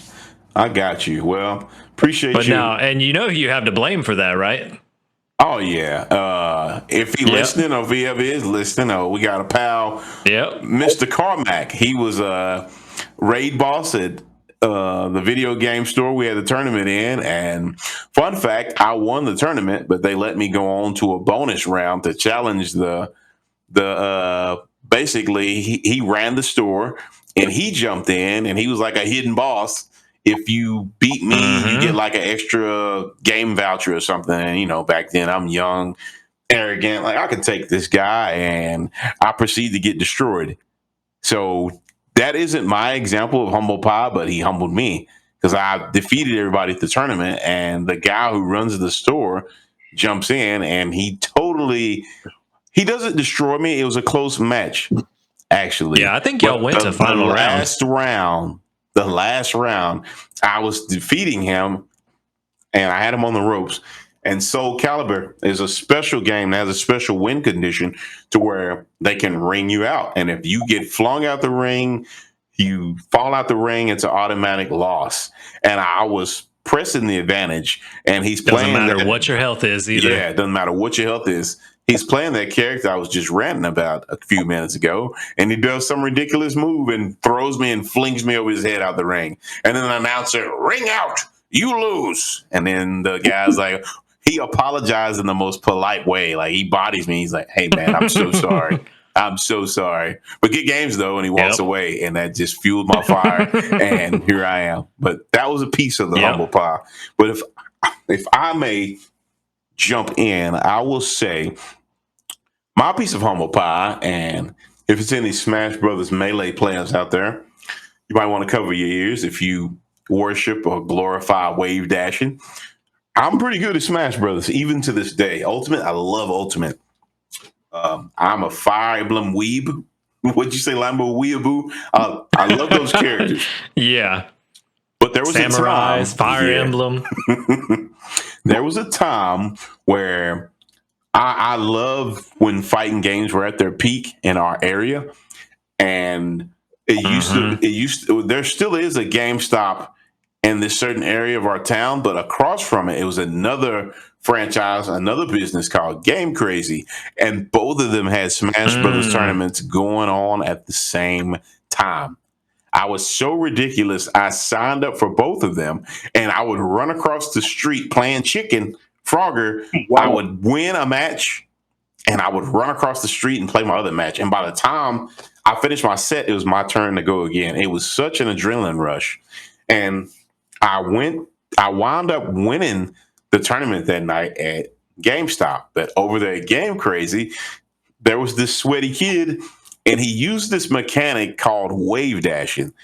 I got you. Well, appreciate you. But now, and you know who you have to blame for that, right? Oh yeah. If he listening, or if he ever is listening, we got a pal. Yep. Mr. Carmack. He was raid boss at the video game store we had the tournament in, and fun fact, I won the tournament, but they let me go on to a bonus round to challenge the basically he ran the store and he jumped in and he was like a hidden boss. If you beat me, you get like an extra game voucher or something. And, back then I'm young, arrogant, like I could take this guy, and I proceed to get destroyed. So that isn't my example of humble pie, but he humbled me because I defeated everybody at the tournament, and the guy who runs the store jumps in and he doesn't destroy me. It was a close match, actually. Yeah, I think y'all went to final round. The last round, I was defeating him and I had him on the ropes. And Soul Calibur is a special game that has a special win condition to where they can ring you out. And if you get flung out the ring, you fall out the ring, it's an automatic loss. And I was pressing the advantage, and he's playing. Doesn't matter what your health is either. Yeah, it doesn't matter what your health is. He's playing that character I was just ranting about a few minutes ago, and he does some ridiculous move and throws me and flings me over his head out the ring. And then the announcer, ring out, you lose. And then the guy's like, he apologized in the most polite way. Like, he bodies me. He's like, hey, man, I'm so sorry. I'm so sorry. But good games, though. And he walks away, and that just fueled my fire. And here I am. But that was a piece of the humble pie. But if I may jump in, I will say my piece of humble pie, and if it's any Smash Brothers Melee players out there, you might want to cover your ears if you worship or glorify wave dashing. I'm pretty good at Smash Brothers, even to this day. Ultimate, I love Ultimate. I'm a Fire Emblem weeb. What'd you say, Lambo weeaboo? I love those characters. Yeah. But there was Samurais, Fire Emblem. There was a time where I love when fighting games were at their peak in our area. And there still is a GameStop in this certain area of our town, but across from it, it was another franchise, another business called Game Crazy. And both of them had Smash Brothers tournaments going on at the same time. I was so ridiculous. I signed up for both of them, and I would run across the street playing chicken, Frogger. Wow. I would win a match, and I would run across the street and play my other match. And by the time I finished my set, it was my turn to go again. It was such an adrenaline rush. And I wound up winning the tournament that night at GameStop. But over there at Game Crazy, there was this sweaty kid, and he used this mechanic called wave dashing.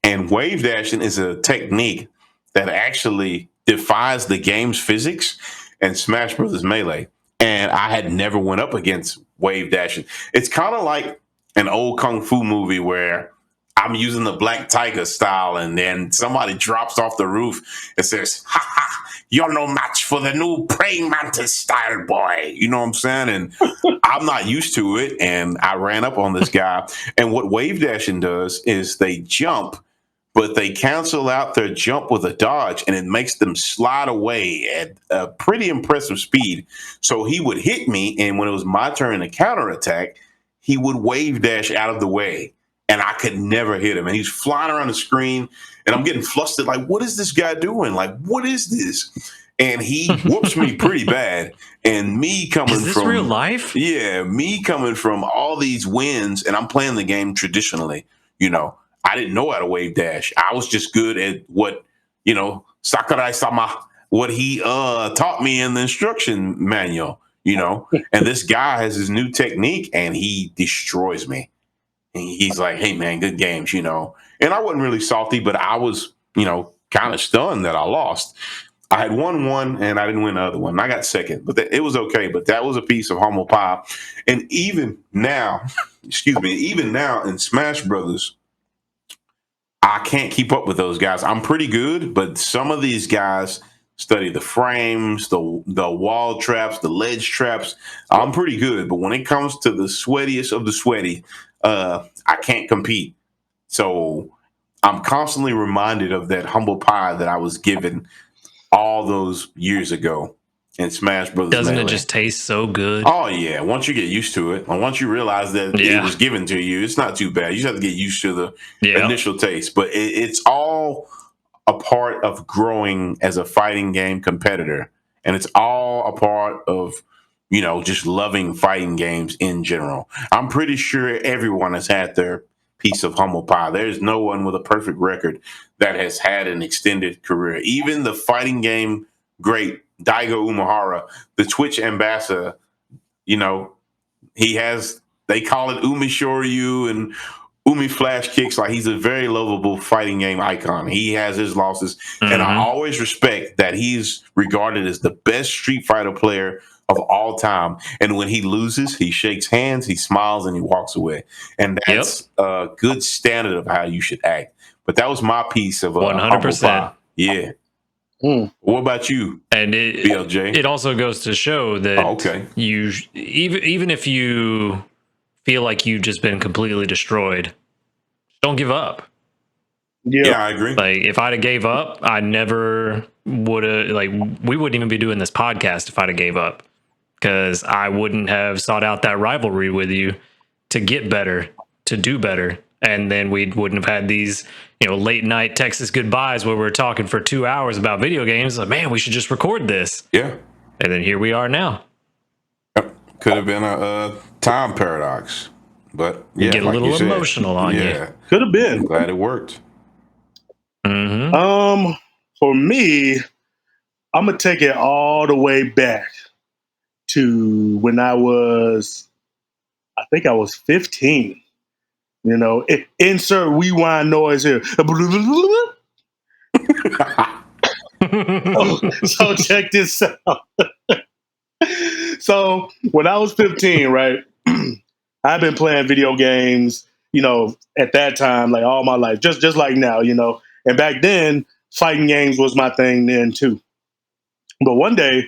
And wave dashing is a technique that actually defies the game's physics and Smash Brothers Melee. And I had never went up against wave dashing. It's kind of like an old kung fu movie where I'm using the Black Tiger style, and then somebody drops off the roof and says, ha ha, you're no match for the new praying mantis style, boy. You know what I'm saying? And I'm not used to it, and I ran up on this guy. And what wave dashing does is they jump, but they cancel out their jump with a dodge, and it makes them slide away at a pretty impressive speed. So he would hit me, and when it was my turn to counterattack, he would wave dash out of the way. And I could never hit him. And he's flying around the screen, and I'm getting flustered. Like, what is this guy doing? Like, what is this? And he whoops me pretty bad. And me coming is this from real life? Yeah, me coming from all these wins, and I'm playing the game traditionally. I didn't know how to wave dash. I was just good at what Sakurai-sama, what he taught me in the instruction manual, and this guy has his new technique and he destroys me. And he's like, hey man, good games, And I wasn't really salty, but I was, kind of stunned that I lost. I had won one and I didn't win the other one. I got second, but it was okay. But that was a piece of humble pie. And even now, even now in Smash Brothers, I can't keep up with those guys. I'm pretty good, but some of these guys study the frames, the wall traps, the ledge traps. I'm pretty good, but when it comes to the sweatiest of the sweaty, I can't compete. So I'm constantly reminded of that humble pie that I was given all those years ago in Smash Brothers. Doesn't Melee. It just taste so good? Oh yeah, once you get used to it, and once you realize that it was given to you, it's not too bad. You just have to get used to the initial taste, but it's all a part of growing as a fighting game competitor, and it's all a part of just loving fighting games in general. I'm pretty sure everyone has had their piece of humble pie. There's no one with a perfect record that has had an extended career. Even the fighting game great Daigo Umehara, the Twitch ambassador, they call it Umi Shoryu and Umi Flash Kicks. Like, he's a very lovable fighting game icon. He has his losses, and I always respect that he's regarded as the best Street Fighter player of all time. And when he loses, he shakes hands, he smiles, and he walks away. And that's a good standard of how you should act. But that was my piece of 100%. Yeah. What about you? And BLJ? It also goes to show that you even if you feel like you've just been completely destroyed, don't give up. Yeah, I agree. Like, if I'd have gave up, I never would have, we wouldn't even be doing this podcast if I'd have gave up, because I wouldn't have sought out that rivalry with you to get better, to do better. And then we wouldn't have had these, late night Texas goodbyes where we're talking for 2 hours about video games. Like, man, we should just record this. Yeah. And then here we are now. Could have been a time paradox, but get a little emotional on you. Could have been. I'm glad it worked. For me, I'm gonna take it all the way back to when I think I was 15. Insert rewind noise here. So check this out. So when I was 15, right, I've been playing video games, at that time, like all my life, just like now, And back then, fighting games was my thing then too. But one day,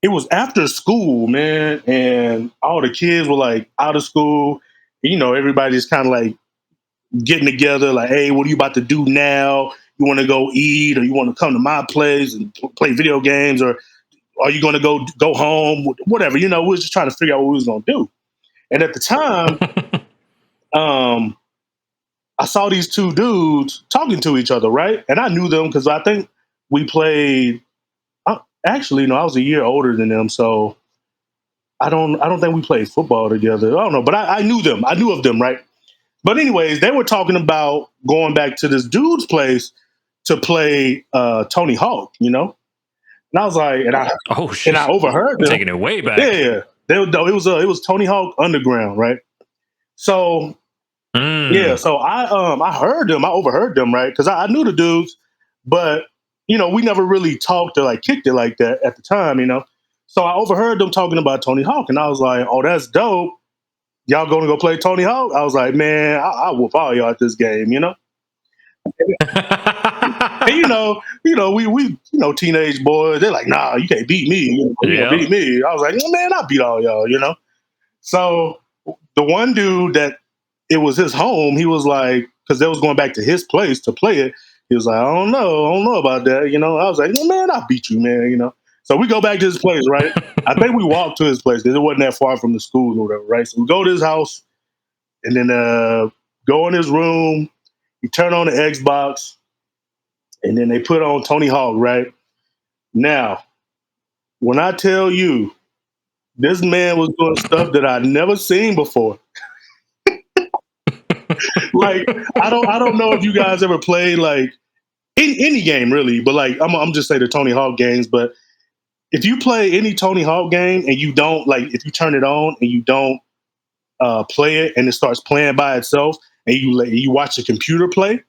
it was after school, man, and all the kids were like out of school. Everybody's kind of like getting together, like, hey, what are you about to do now? You want to go eat, or you want to come to my place and play video games, or are you going to go home? Whatever, we were just trying to figure out what we was going to do. And at the time, I saw these two dudes talking to each other, right? And I knew them because I think we played. Actually, no, I was a year older than them, so I don't think we played football together. I don't know, but I knew them. I knew of them, right? But anyways, they were talking about going back to this dude's place to play Tony Hawk, And I was like, and I overheard them taking it way back. Yeah, it was Tony Hawk Underground, right? So so I heard them, I overheard them, right? Because I knew the dudes, but we never really talked or like kicked it like that at the time, So I overheard them talking about Tony Hawk, and I was like, "Oh, that's dope. Y'all going to go play Tony Hawk?" I was like, "Man, I'll whoop all y'all at this game," And, we teenage boys. They're like, "Nah, you can't beat me. You can't beat me." I was like, "Man, I'll beat all y'all," So the one dude that it was his home, he was like, because they was going back to his place to play it. He was like, I don't know about that. I was like, man, I'll beat you, man. So we go back to his place, right? I think we walked to his place because it wasn't that far from the school or whatever, right? So we go to his house and then go in his room. You turn on the Xbox and then they put on Tony Hawk, right? Now, when I tell you, this man was doing stuff that I'd never seen before. Like I don't know if you guys ever played like any game really, but like I'm just say the Tony Hawk games. But if you play any Tony Hawk game and you don't like, if you turn it on and you don't play it and it starts playing by itself, and you watch the computer play,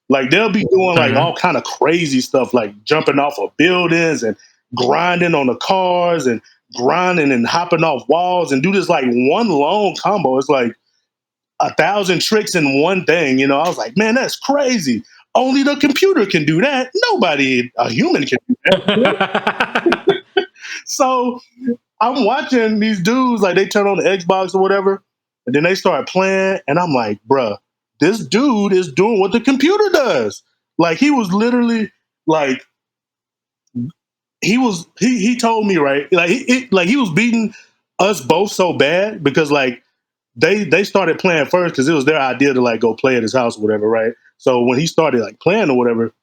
like they'll be doing like all kind of crazy stuff, like jumping off of buildings and grinding on the cars and grinding and hopping off walls and do this like one long combo. It's like 1,000 tricks in one thing. You know, I was like, man, that's crazy. Only the computer can do that. Nobody, a human can do that. So I'm watching these dudes, like they turn on the Xbox or whatever, and then they start playing, and I'm like, bruh, this dude is doing what the computer does. Like he was literally like, he told me, right, like he was beating us both so bad because like they started playing first because it was their idea to like go play at his house or whatever, right? So when he started like playing or whatever,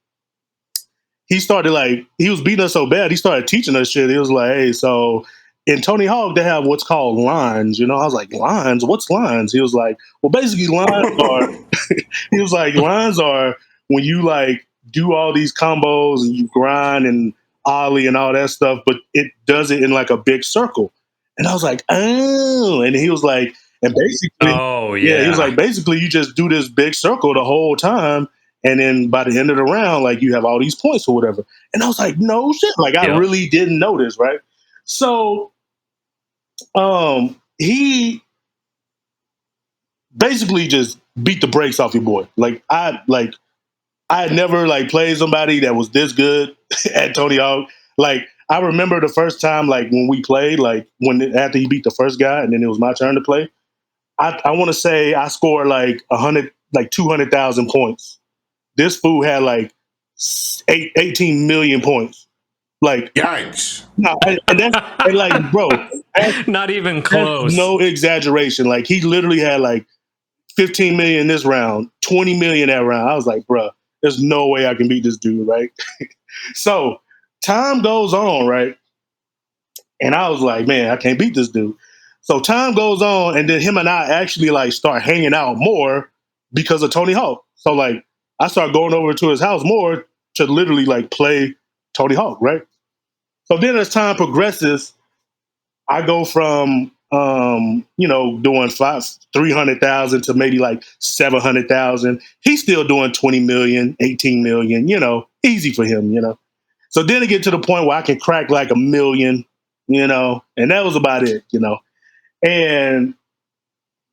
he started like, he was beating us so bad, he started teaching us shit. He was like, hey, so in Tony Hawk, they have what's called lines. You know, I was like, lines? What's lines? He was like, well, basically lines are, he was like, lines are when you like do all these combos and you grind and ollie and all that stuff, but it does it in like a big circle. And I was like, oh, and he was like, and basically, Oh yeah, he was yeah. like, basically you just do this big circle the whole time. And then by the end of the round, like you have all these points or whatever. And I was like, no shit. Like I Yep. really didn't know this, right? So he basically just beat the brakes off your boy. Like I had never like played somebody that was this good at Tony Hawk. Like I remember the first time like when we played, like after he beat the first guy and then it was my turn to play. I want to say I scored like 200,000 points. This fool had like 18 million points. Like, Yikes. no, and like, bro, Not even that's close. no exaggeration. Like, he literally had like 15 million this round, 20 million that round. I was like, bro, there's no way I can beat this dude, right? So time goes on, right? And I was like, man, I can't beat this dude. So time goes on, and then him and I actually like start hanging out more because of Tony Hawk. So like I start going over to his house more to literally like play Tony Hawk, right? So then as time progresses, I go from doing 300,000 to maybe like 700,000. He's still doing 20 million, 18 million, easy for him, So then it get to the point where I can crack like 1 million, and that was about it, And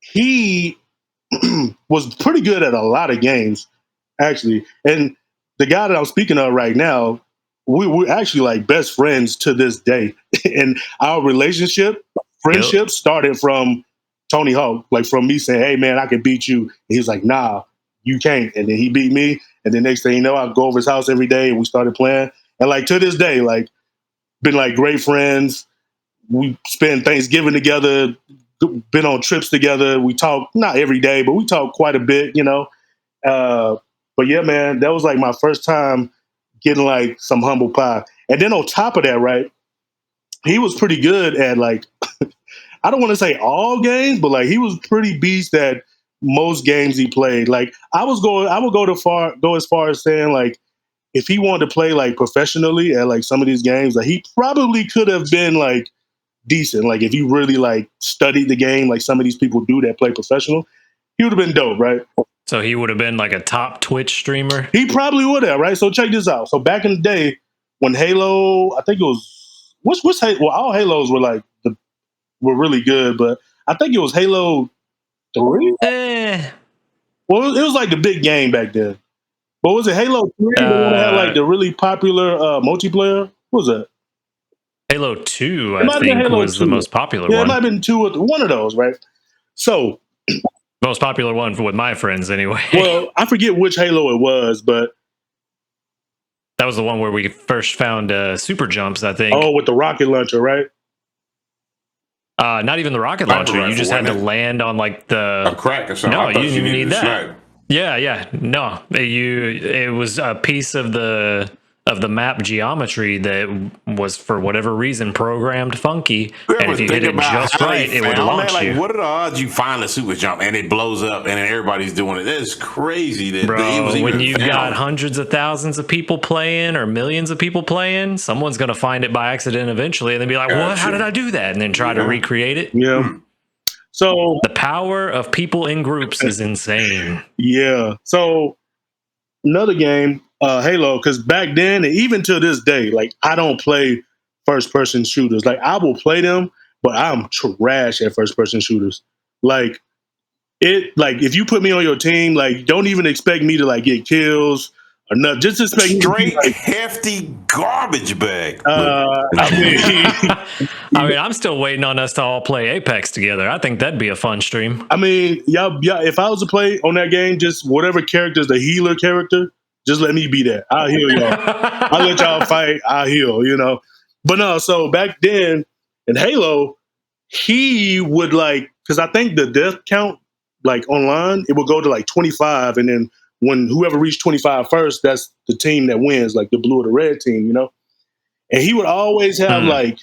he was pretty good at a lot of games, actually. And the guy that I'm speaking of right now, we're actually like best friends to this day. And our friendship started from Tony Hawk, like from me saying, hey man, I can beat you. And he was like, nah, you can't. And then he beat me. And the next thing you know, I go over his house every day and we started playing. And like to this day, like been like great friends. We spend Thanksgiving together, been on trips together. We talk not every day, but we talk quite a bit, But yeah, man, that was like my first time getting like some humble pie. And then on top of that, right, he was pretty good at like, I don't want to say all games, but like he was pretty beast at most games he played. Like I would go as far as saying like, if he wanted to play like professionally at like some of these games, like he probably could have been like decent. Like if you really like studied the game, like some of these people do that play professional, he would have been dope, right? So he would have been like a top Twitch streamer. He probably would have, right? So check this out. So back in the day when Halo, I think it was all Halos were really good, but I think it was Halo 3. Well, it was like the big game back then. But was it Halo 3? The one that had like the really popular multiplayer? What was that? Halo 2, I think, was 2. The most popular one. It might have been 2 or one of those, right? So most popular one with my friends anyway. Well, I forget which Halo it was, but that was the one where we first found super jumps, I think. Oh, with the rocket launcher, right? Not even the rocket launcher. You just had to land on like a crack or something. No, you didn't even need that. Yeah. No, it was a piece of the of the map geometry that was for whatever reason programmed funky, and if you hit it just right, it would launch like, you. what are the odds you find a super jump and it blows up and then everybody's doing it? That's crazy. That Bro, it was when even you've found. got hundreds of thousands of people playing or millions of people playing, someone's going to find it by accident eventually and then be like, what? How did I do that? And then try to recreate it. Yeah. So the power of people in groups is insane. Yeah. So another game, Halo, because back then, and even to this day, like I don't play first person shooters. Like I will play them, but I'm trash at first person shooters. Like if you put me on your team, like don't even expect me to like get kills or nothing. Just expect me to be, Straight like, hefty garbage bag. I mean, I'm still waiting on us to all play Apex together. I think that'd be a fun stream. I mean, yeah. If I was to play on that game, just whatever character is the healer character, just let me be that. I'll heal y'all. I'll let y'all fight. I'll heal, you know. But no, so back then in Halo, he would like, because I think the death count, like online, it would go to like 25. And then when whoever reached 25 first, that's the team that wins, like the blue or the red team, you know? And he would always have like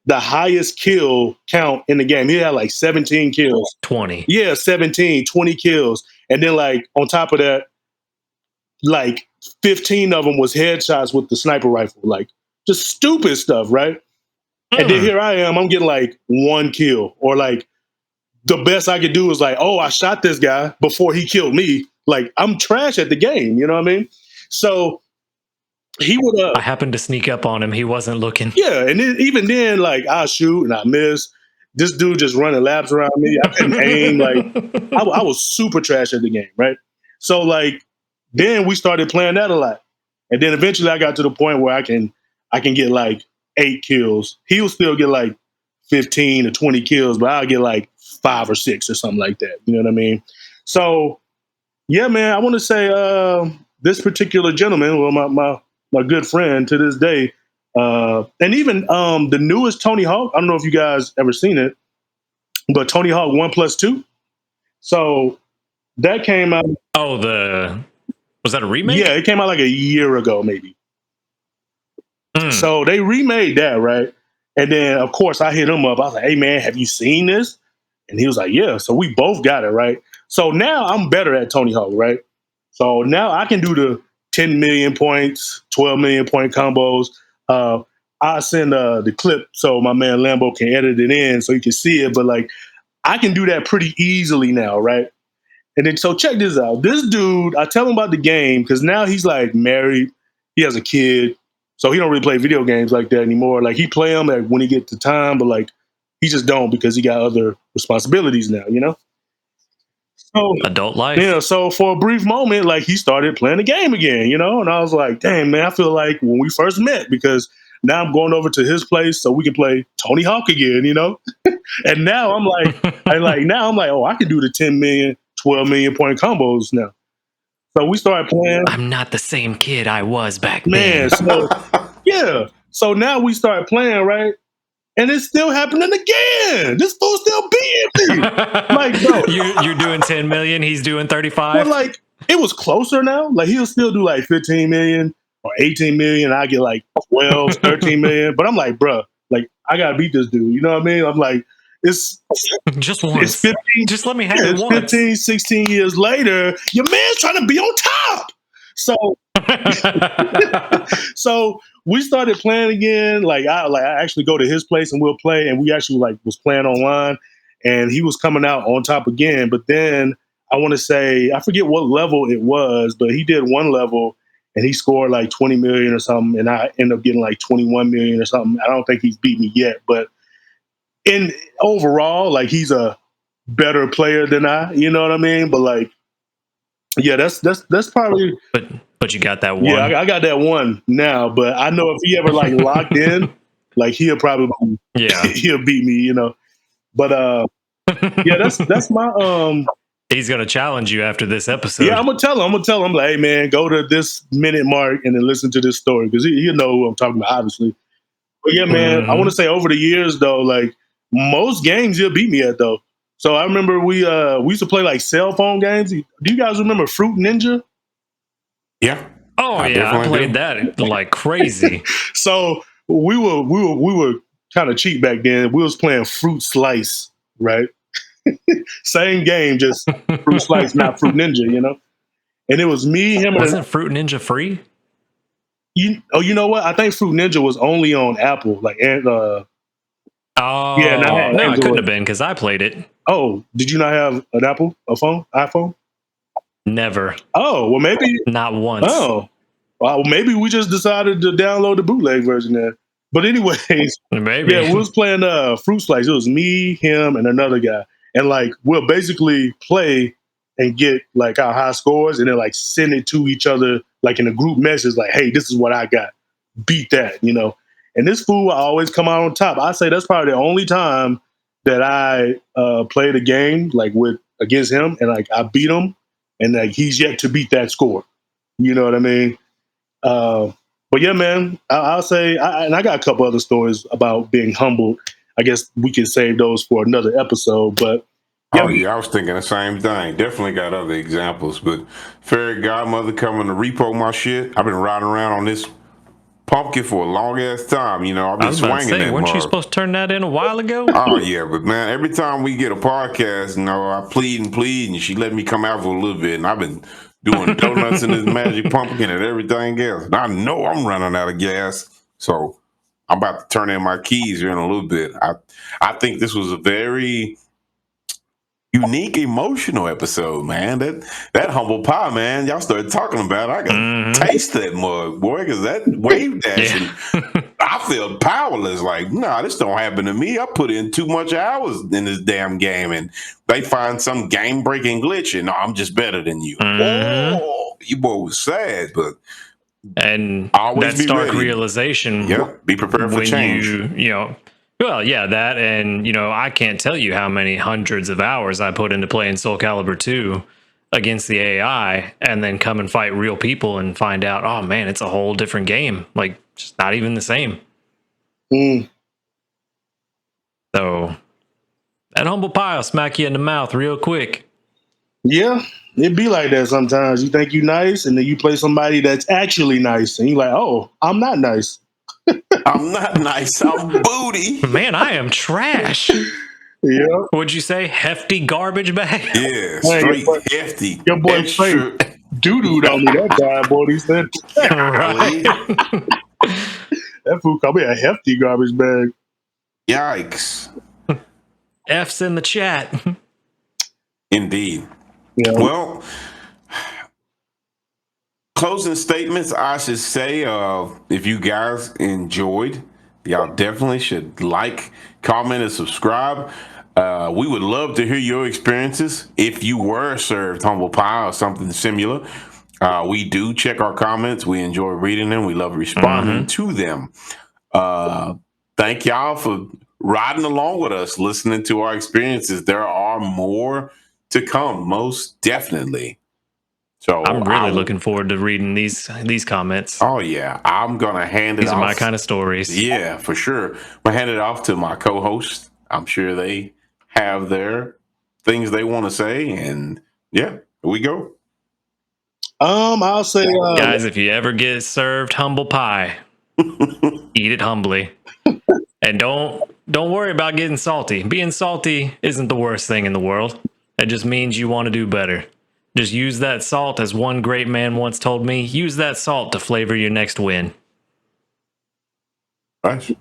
the highest kill count in the game. He had like 17 kills. 20. Yeah, 17, 20 kills. And then like on top of that, like 15 of them was headshots with the sniper rifle, like just stupid stuff, right? And then here I am, I'm getting like 1 kill, or like the best I could do is like, oh, I shot this guy before he killed me. Like I'm trash at the game, you know what I mean? So he would I happened to sneak up on him. He wasn't looking. Yeah, and then, even then, like I shoot and I miss. This dude just running laps around me. I couldn't aim. Like I was super trash at the game, right? So like then we started playing that a lot, and then eventually I got to the point where I can get like 8 kills. He'll still get like 15 or 20 kills, but I'll get like 5 or 6 or something like that. You know what I mean? So yeah, man, I want to say this particular gentleman, well, my good friend to this day, and even the newest Tony Hawk. I don't know if you guys ever seen it, but Tony Hawk 1+2. So that came out. Oh, was that a remake? Yeah, it came out like a year ago, maybe. So they remade that, right? And then of course I hit him up. I was like, "Hey man, have you seen this?" And he was like, "Yeah." So we both got it, right? So now I'm better at Tony Hawk, right? So now I can do the 10 million points, 12 million point combos. I send the clip so my man Lambo can edit it in so you can see it. But like, I can do that pretty easily now, right? And then so check this out. This dude, I tell him about the game because now he's like married, he has a kid, so he don't really play video games like that anymore. Like he play them like when he gets the time, but like he just don't because he got other responsibilities now, you know. So, adult life. Yeah, so for a brief moment, like he started playing the game again, you know, and I was like, "Dang, man, I feel like when we first met because now I'm going over to his place so we can play Tony Hawk again, you know." And now I'm like, oh, I can do the 10 million, 12 million point combos now. So we started playing. I'm not the same kid I was back then. Man, so yeah, so now we start playing, right? And it's still happening again. This fool's still beating me. Like, bro, you're doing 10 million. He's doing 35. But like, it was closer now. Like, he'll still do like 15 million or 18 million. I get like 12, 13 million. But I'm like, bro, like, I gotta beat this dude. You know what I mean? I'm like, it's just once. It's 15. Just let me have it once. 15, 16 years later, your man's trying to be on top. So, so we started playing again. Like I actually go to his place and we'll play. And we actually like was playing online, and he was coming out on top again. But then I want to say I forget what level it was, but he did one level and he scored like 20 million or something, and I ended up getting like 21 million or something. I don't think he's beat me yet, but in overall, like he's a better player than I. You know what I mean? But like. Yeah, that's probably. But you got that one. Yeah, I got that one now. But I know if he ever like locked in, like he'll probably he'll beat me, you know. But yeah, that's my He's gonna challenge you after this episode. Yeah, I'm gonna tell him like, hey man, go to this minute mark and then listen to this story because he'll know who I'm talking about, obviously. But yeah, man, I want to say over the years though, like most games he'll beat me at though. So I remember we used to play like cell phone games. Do you guys remember Fruit Ninja? Yeah. Oh I yeah, I definitely played do. that like crazy. So we were kind of cheap back then. We was playing Fruit Slice, right? Same game, just Fruit Slice, not Fruit Ninja, you know. And it was me, him, and Wasn't Fruit Ninja free? you know what? I think Fruit Ninja was only on Apple, like, and yeah, and I Oh had no, it couldn't Android. have been because I played it. Oh, did you not have an Apple, a phone, iPhone? Never, Oh, well, maybe. not once. Oh, well, maybe we just decided to download the bootleg version there. But anyways, yeah, Maybe. we was playing Fruit Slice. It was me, him, and another guy, and like we'll basically play and get like our high scores, and then like send it to each other like in a group message, like, "Hey, this is what I got. Beat that," you know. And this fool will always come out on top. I say that's probably the only time that I played a game like with against him, and like I beat him, and like he's yet to beat that score. You know what I mean? Uh, but yeah, man, I'll say, and I got a couple other stories about being humbled. I guess we can save those for another episode. But yeah, Oh yeah, I was thinking the same thing. Definitely got other examples, but fairy godmother coming to repo my shit. I've been riding around on this pumpkin for a long ass time. You know, I've I been was about to swinging say, that weren't you mug. supposed to turn that in a while ago? Oh yeah, but man, every time we get a podcast, you know, I plead, and she let me come out for a little bit, and I've been doing donuts in this magic pumpkin and everything else. And I know I'm running out of gas, so I'm about to turn in my keys here in a little bit. I think this was a very unique emotional episode, man. That humble pie, man. Y'all started talking about it. I can taste that mug, boy, because that wave dashing. Yeah. I feel powerless. Like, nah, this don't happen to me. I put in too much hours in this damn game, and they find some game breaking glitch, and no, I'm just better than you. Oh, you boy was sad, but And always that be stark ready. realization Yep, be prepared for when change. well, yeah, that, and I can't tell you how many hundreds of hours I put into playing Soul Calibur 2 against the AI, and then come and fight real people and find out, oh man, it's a whole different game. Like, just not even the same. mm, So that humble pie will smack you in the mouth real quick. yeah, it be like that sometimes. You think you nice, and then you play somebody that's actually nice, and you're like, "Oh, I'm not nice." I'm not nice. I'm booty. Man, I am trash. Yeah, What'd you say? Hefty garbage bag? Yeah, man, straight hefty, your boy straight extra. doo doo on me that time, boy. He said Right. Golly. that fool called me a hefty garbage bag. Yikes. F's in the chat. Indeed. Yeah. Well, closing statements, I should say, if you guys enjoyed, y'all definitely should like, comment, and subscribe. We would love to hear your experiences if you were served humble pie or something similar. We do check our comments. We enjoy reading them. We love responding to them. Thank y'all for riding along with us, listening to our experiences. There are more to come, most definitely. So I'm really looking forward to reading these comments. Oh yeah, I'm gonna hand it These are off. my kind of stories. Yeah, for sure. I'm gonna hand it off to my co-host. I'm sure they have their things they want to say, and yeah, here we go. I'll say, Guys, if you ever get served humble pie, eat it humbly. And don't worry about getting salty. Being salty isn't the worst thing in the world. It just means you want to do better. Just use that salt, as one great man once told me, use that salt to flavor your next win. Right.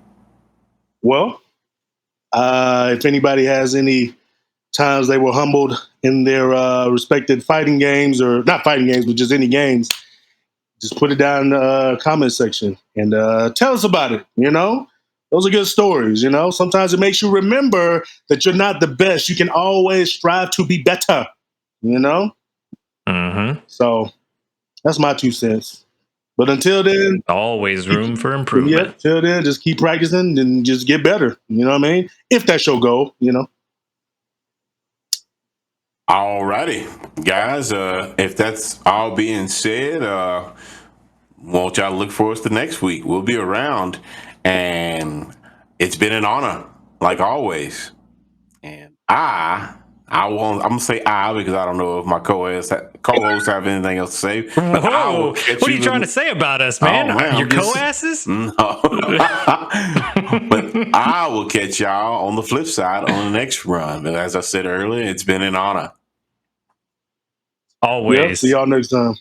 well, if anybody has any times they were humbled in their respected fighting games, or not fighting games, but just any games, just put it down in the comment section and tell us about it. Those are good stories. Sometimes it makes you remember that you're not the best. You can always strive to be better. So that's my 2 cents. But until then, Always room for improvement. till then, just keep practicing and just get better. You know what I mean? If that's your goal. Alrighty, guys. If that's all being said, won't y'all look for us the next week? We'll be around, and it's been an honor, like always. And I I'm gonna say I because I don't know if my co-hosts have anything else to say. But Whoa! What are you trying to say about us, man? Oh, man, Your I'm just- co-asses? No. But I will catch y'all on the flip side on the next run. And as I said earlier, it's been an honor. Always. Yeah, see y'all next time.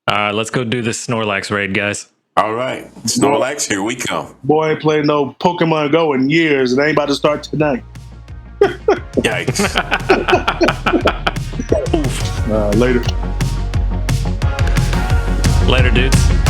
Let's go do this Snorlax raid, guys. All right. Snorlax, here we come. Boy, ain't played no Pokemon Go in years. It ain't about to start tonight. Yikes. Later. Later, dudes.